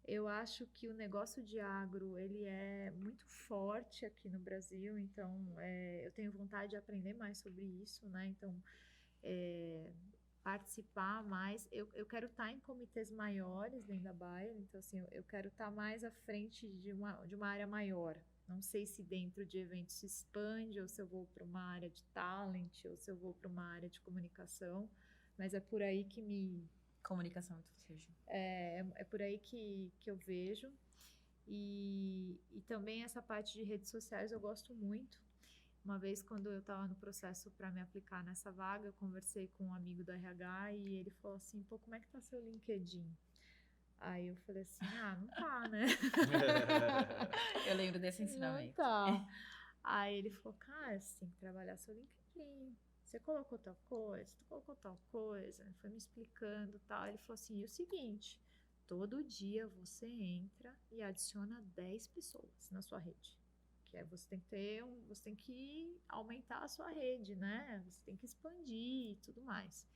Eu acho que o negócio de agro, ele é muito forte aqui no Brasil, então eu tenho vontade de aprender mais sobre isso, né? Então, participar mais. Eu quero estar em comitês maiores dentro da Bayer, então assim, eu quero estar mais à frente de uma área maior. Não sei se dentro de eventos se expande, ou se eu vou para uma área de talent, ou se eu vou para uma área de comunicação, mas é por aí que Comunicação, muito seja. é por aí que eu vejo. E também essa parte de redes sociais eu gosto muito. Uma vez, quando eu estava no processo para me aplicar nessa vaga, eu conversei com um amigo do RH e ele falou assim, pô, como é que tá seu LinkedIn? Aí eu falei assim, não tá, né? Eu lembro desse ensinamento. Não tá. Aí ele falou, cara, você tem que trabalhar seu LinkedIn. Você colocou tal coisa, tu colocou tal coisa. Foi me explicando e tal. Ele falou assim, e o seguinte, todo dia você entra e adiciona 10 pessoas na sua rede. Que é você tem que aumentar a sua rede, né? Você tem que expandir e tudo mais.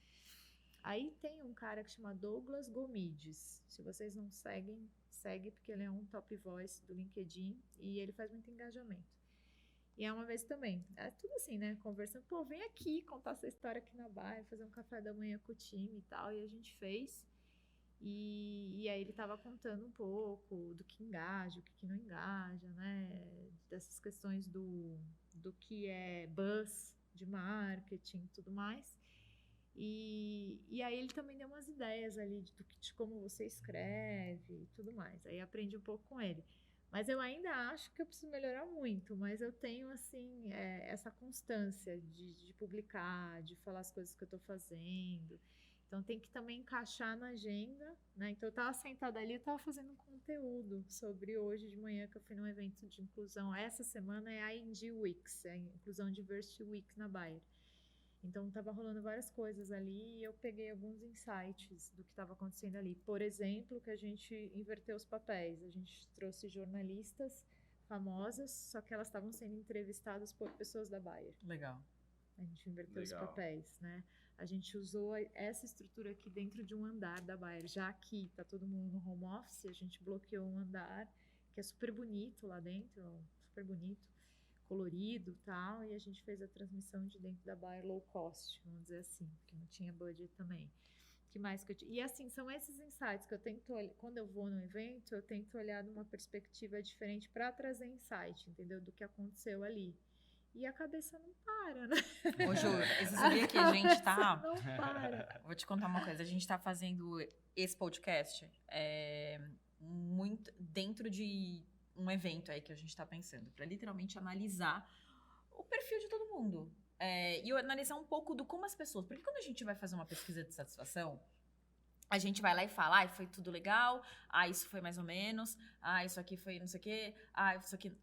Aí tem um cara que chama Douglas Gomides. Se vocês não seguem, segue, porque ele é um top voice do LinkedIn e ele faz muito engajamento. E é uma vez também, é tudo assim, né? Conversando, pô, vem aqui contar essa história aqui na Bayer, fazer um café da manhã com o time e tal. E a gente fez. E aí ele estava contando um pouco do que engaja, o que não engaja, né? Dessas questões do que é buzz de marketing e tudo mais. E aí ele também deu umas ideias ali de como você escreve e tudo mais. Aí aprendi um pouco com ele. Mas eu ainda acho que eu preciso melhorar muito, mas eu tenho, assim, essa constância de publicar, de falar as coisas que eu estou fazendo. Então tem que também encaixar na agenda, né? Então eu estava sentada ali, eu estava fazendo um conteúdo sobre hoje de manhã que eu fui num evento de inclusão. Essa semana é a IND Weeks, a Inclusão Diversity Week na Bayer. Então estava rolando várias coisas ali e eu peguei alguns insights do que estava acontecendo ali. Por exemplo, que a gente inverteu os papéis. A gente trouxe jornalistas famosas, só que elas estavam sendo entrevistadas por pessoas da Bayer. Legal. A gente inverteu os Legal. papéis, né? A gente usou essa estrutura aqui dentro de um andar da Bayer. Já aqui tá todo mundo no home office, a gente bloqueou um andar que é super bonito lá dentro, super bonito, colorido e tal, e a gente fez a transmissão de dentro da Bayer low cost, vamos dizer assim, porque não tinha budget também. Que mais que eu tinha? E assim, são esses insights que eu tento, quando eu vou no evento, eu tento olhar de uma perspectiva diferente para trazer insight, entendeu? Do que aconteceu ali. E a cabeça não para, né? Ô, Ju, você sabia que a gente tá... Não para. Vou te contar uma coisa. A gente tá fazendo esse podcast muito dentro de um evento aí que a gente tá pensando, pra literalmente analisar o perfil de todo mundo. E eu analisar um pouco do como as pessoas... Porque quando a gente vai fazer uma pesquisa de satisfação, a gente vai lá e fala, foi tudo legal, isso foi mais ou menos, isso aqui foi não sei o quê, isso aqui...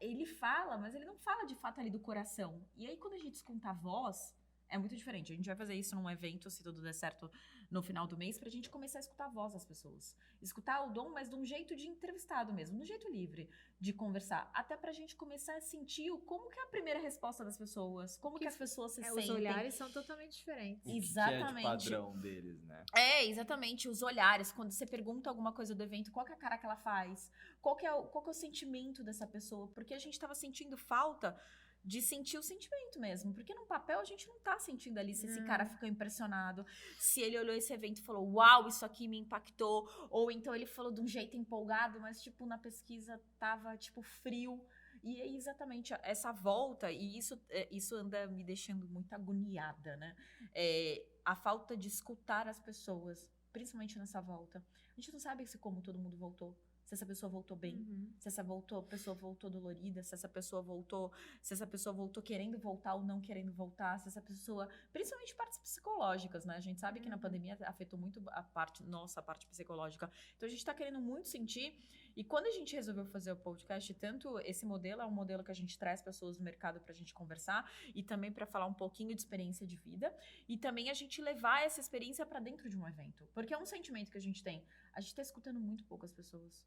Ele fala, mas ele não fala de fato ali do coração. E aí, quando a gente escuta a voz, é muito diferente. A gente vai fazer isso num evento, se tudo der certo, no final do mês, pra gente começar a escutar a voz das pessoas. Escutar o Dom, mas de um jeito de entrevistado mesmo, de um jeito livre de conversar. Até pra gente começar a sentir como que é a primeira resposta das pessoas, como que as pessoas se sentem. Os olhares são totalmente diferentes. Exatamente. Que é de padrão deles, né? Exatamente, os olhares. Quando você pergunta alguma coisa do evento, qual que é a cara que ela faz? Qual que é o sentimento dessa pessoa? Porque a gente tava sentindo falta de sentir o sentimento mesmo. Porque no papel a gente não tá sentindo ali se esse cara ficou impressionado, se ele olhou esse evento e falou, uau, isso aqui me impactou. Ou então ele falou de um jeito empolgado, mas tipo, na pesquisa tava tipo frio. E é exatamente essa volta, e isso anda me deixando muito agoniada, né? A falta de escutar as pessoas, principalmente nessa volta. A gente não sabe como todo mundo voltou. Se essa pessoa voltou bem, se essa pessoa voltou dolorida, se essa pessoa voltou querendo voltar ou não querendo voltar, se essa pessoa, principalmente partes psicológicas, né? A gente sabe que na pandemia afetou muito a parte psicológica. Então a gente tá querendo muito sentir. E quando a gente resolveu fazer o podcast, tanto esse modelo é um modelo que a gente traz pessoas do mercado pra gente conversar e também pra falar um pouquinho de experiência de vida e também a gente levar essa experiência pra dentro de um evento. Porque é um sentimento que a gente tem. A gente tá escutando muito poucas pessoas.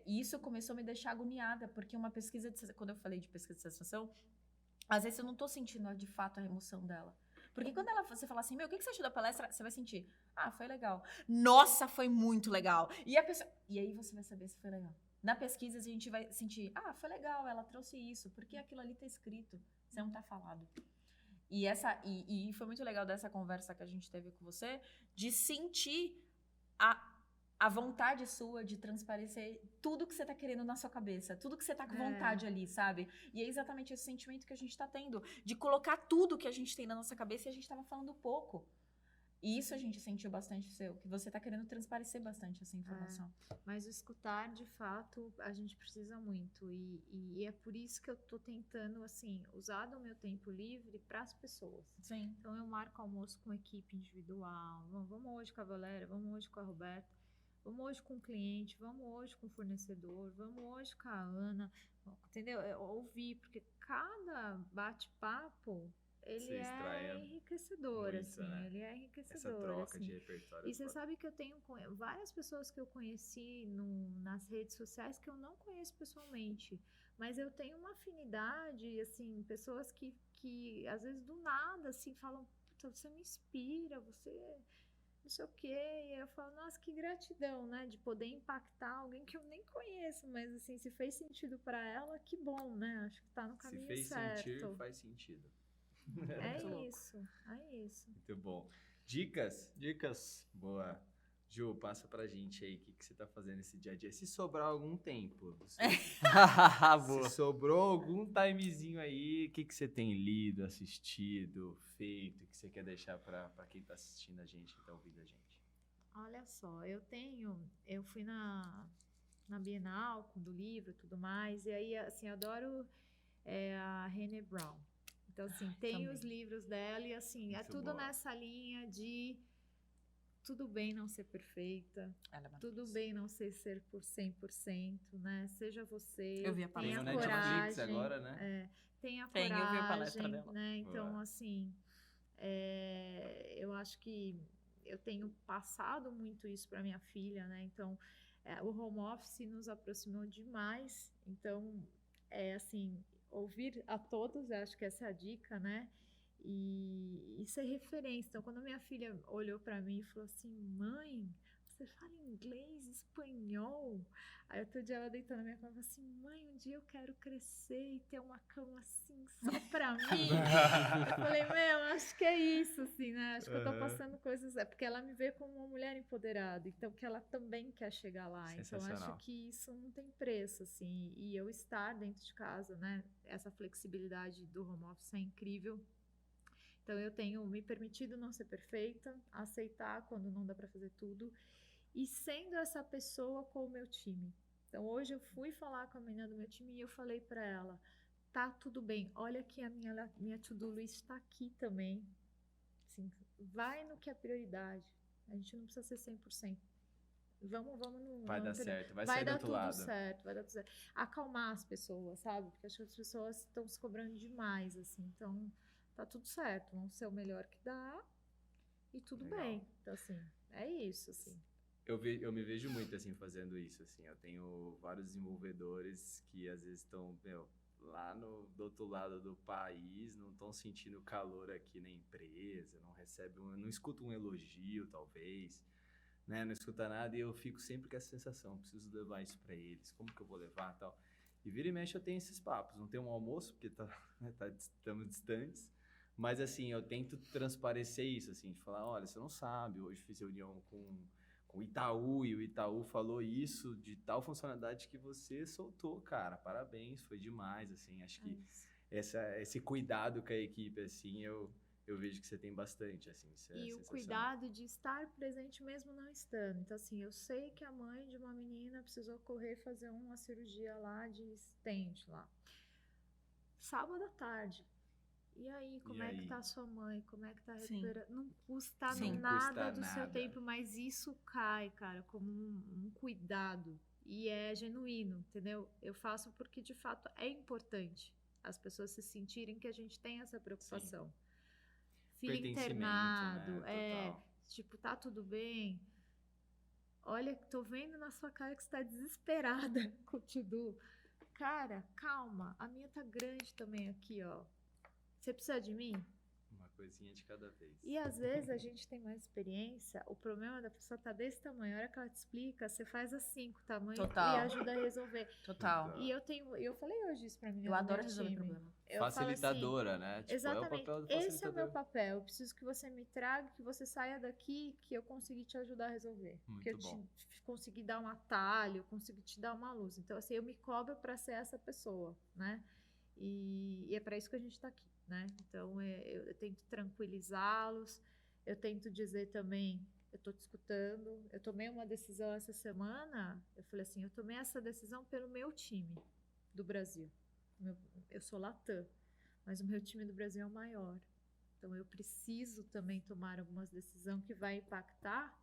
E isso começou a me deixar agoniada, porque uma pesquisa, quando eu falei de pesquisa de satisfação, às vezes eu não tô sentindo de fato a emoção dela. Porque quando você fala assim, o que você achou da palestra? Você vai sentir, foi legal. Nossa, foi muito legal. E aí você vai saber se foi legal. Na pesquisa a gente vai sentir, foi legal, ela trouxe isso, porque aquilo ali tá escrito, você não tá falado. E foi muito legal dessa conversa que a gente teve com você, de sentir a vontade sua de transparecer tudo que você tá querendo na sua cabeça, tudo que você tá com vontade ali, sabe? E é exatamente esse sentimento que a gente tá tendo, de colocar tudo que a gente tem na nossa cabeça e a gente tava falando pouco. E isso a gente sentiu bastante seu, que você tá querendo transparecer bastante essa informação. Mas o escutar, de fato, a gente precisa muito. E é por isso que eu tô tentando, assim, usar do meu tempo livre para as pessoas. Sim. Então eu marco almoço com equipe individual. Vamos hoje com a Valéria, vamos hoje com a Roberta. Vamos hoje com o cliente, vamos hoje com o fornecedor, vamos hoje com a Ana, entendeu? Ouvir, porque cada bate-papo, ele é enriquecedor, muito, assim, né? Ele é enriquecedor, Essa troca assim. de repertório. E você sabe que eu tenho várias pessoas que eu conheci nas redes sociais que eu não conheço pessoalmente, mas eu tenho uma afinidade, assim, pessoas que às vezes do nada, assim, falam, puta, você me inspira, você... não sei o quê, e eu falo, nossa, que gratidão, né, de poder impactar alguém que eu nem conheço, mas assim, se fez sentido pra ela, que bom, né, acho que tá no caminho certo. Se fez sentido, faz sentido. É isso. Muito bom. Dicas? Dicas. Boa. Ju, passa pra gente aí o que você tá fazendo esse dia a dia. Se sobrar algum tempo, Boa. se sobrou algum timezinho aí, o que você tem lido, assistido, feito, que você quer deixar pra quem tá assistindo a gente, que tá ouvindo a gente? Olha só, eu fui na Bienal do livro e tudo mais, e aí, assim, eu adoro a Brené Brown. Então, assim, tem os também. livros dela e, assim, é Muito tudo boa. nessa linha de tudo bem não ser perfeita, Ela é tudo maravilhosa. bem não ser por 100%, né? Seja você, Eu vi a Tem palestra no tenha dela. Netflix coragem, agora, né? tenha Tem, eu vi a palestra coragem, dela. né? Então, Boa. assim, eu acho que eu tenho passado muito isso para minha filha, né? Então, o home office nos aproximou demais. Então, assim, ouvir a todos, eu acho que essa é a dica, né? E ser referência. Então, quando minha filha olhou para mim e falou assim: Mãe, você fala inglês, espanhol? Aí outro dia ela deitou na minha cama e falou assim: Mãe, um dia eu quero crescer e ter uma cama assim só pra mim. Eu falei: Meu, acho que é isso, assim, né? Acho que eu tô Aham. passando coisas. É porque ela me vê como uma mulher empoderada, então que ela também quer chegar lá. Então acho Sensacional. que isso não tem preço, assim. E eu estar dentro de casa, né? Essa flexibilidade do home office é incrível. Então eu tenho me permitido não ser perfeita, aceitar quando não dá para fazer tudo e sendo essa pessoa com o meu time. Então hoje eu fui falar com a menina do meu time e eu falei para ela: tá tudo bem, olha que a minha to-do list está aqui também. Assim, vai no que é prioridade. A gente não precisa ser 100%. Vamos Vai dar entendeu? certo, vai Vai sair do dar outro tudo lado. certo, vai dar tudo certo. Acalmar as pessoas, sabe? Porque acho que as pessoas estão se cobrando demais, assim. Então, tá tudo certo. Vamos ser o melhor que dá e tudo Legal. bem. Então, assim, é isso, assim. Eu me vejo muito, assim, fazendo isso, assim. Eu tenho vários desenvolvedores que, às vezes, estão, lá do outro lado do país, não estão sentindo calor aqui na empresa, não escutam um elogio, talvez, né? Não escuta nada e eu fico sempre com essa sensação, preciso levar isso pra eles, como que eu vou levar e tal. E vira e mexe eu tenho esses papos, não tenho um almoço, porque estamos distantes, mas, assim, eu tento transparecer isso, assim, de falar, olha, você não sabe, hoje fiz reunião com o Itaú, e o Itaú falou isso de tal funcionalidade que você soltou, cara, parabéns, foi demais, assim, acho que esse cuidado com a equipe, assim, eu vejo que você tem bastante, assim, isso é E o sensacional. cuidado de estar presente mesmo não estando. Então, assim, eu sei que a mãe de uma menina precisou correr fazer uma cirurgia lá de stent lá. Sábado à tarde. E aí, como é que aí? tá a sua mãe? Como é que tá a Sim. recuperação? Não custa Sim. nada Custa do seu nada. tempo, mas isso cai, cara, como um cuidado. E é genuíno, entendeu? Eu faço porque, de fato, é importante as pessoas se sentirem que a gente tem essa preocupação. Filho Pertencimento, internado, né? Total. tipo, tá tudo bem? Olha, tô vendo na sua cara que você tá desesperada com o to-do. Cara, calma, a minha tá grande também aqui, ó. Você precisa de mim? Uma coisinha de cada vez. E às vezes a gente tem mais experiência, o problema da pessoa tá desse tamanho. A hora que ela te explica, você faz assim com o tamanho Total. e ajuda a resolver. Total. E eu falei hoje isso pra mim. Eu adoro resolver problema. Facilitadora, né? Tipo, Exatamente. é o papel do Esse é o meu facilitador. papel. Eu preciso que você me traga, que você saia daqui, que eu consegui te ajudar a resolver. Que eu Muito bom. consegui dar um atalho, eu consegui te dar uma luz. Então, assim, eu me cobro para ser essa pessoa, né? E é para isso que a gente tá aqui, né? Então, eu tento tranquilizá-los, eu tento dizer também, eu tô te escutando, eu tomei uma decisão essa semana, eu falei assim, eu tomei essa decisão pelo meu time do Brasil. Eu sou Latam, mas o meu time do Brasil é o maior. Então eu preciso também tomar algumas decisões que vai impactar,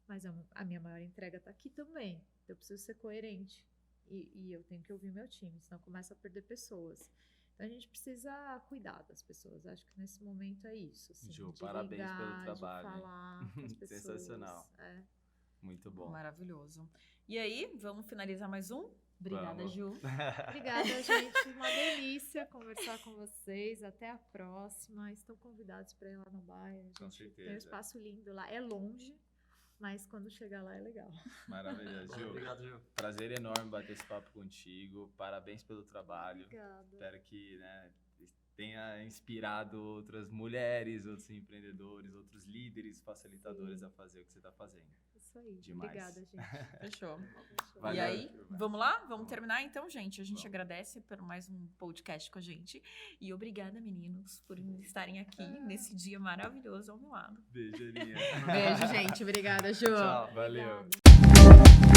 mas a minha maior entrega está aqui também. Eu preciso ser coerente e eu tenho que ouvir meu time, senão começa a perder pessoas. Então a gente precisa cuidar das pessoas. Acho que nesse momento é isso. Assim, Ju, de parabéns ligar, pelo trabalho, de hein? falar com as pessoas. Sensacional. Muito bom. Maravilhoso. E aí, vamos finalizar mais um? Obrigada, Vamos. Ju. Obrigada, gente. Uma delícia conversar com vocês. Até a próxima. Estão convidados para ir lá no bairro. A Com gente certeza. tem um espaço lindo lá. É longe, mas quando chegar lá é legal. Maravilhoso. Ju, Obrigado, Ju. prazer enorme bater esse papo contigo. Parabéns pelo trabalho. Obrigada. Espero que, né, tenha inspirado outras mulheres, outros empreendedores, outros líderes, facilitadores Sim. a fazer o que você está fazendo. Isso aí. Demais. Obrigada, gente. Fechou. Valeu, E aí, Gilmar. vamos lá? Vamos terminar então, gente? A gente Vamos. agradece por mais um podcast com a gente. E obrigada, meninos, por estarem aqui nesse dia maravilhoso ao meu lado. Beijo, Aninha. Beijo, gente. Obrigada, Ju. Tchau. Valeu. Obrigada.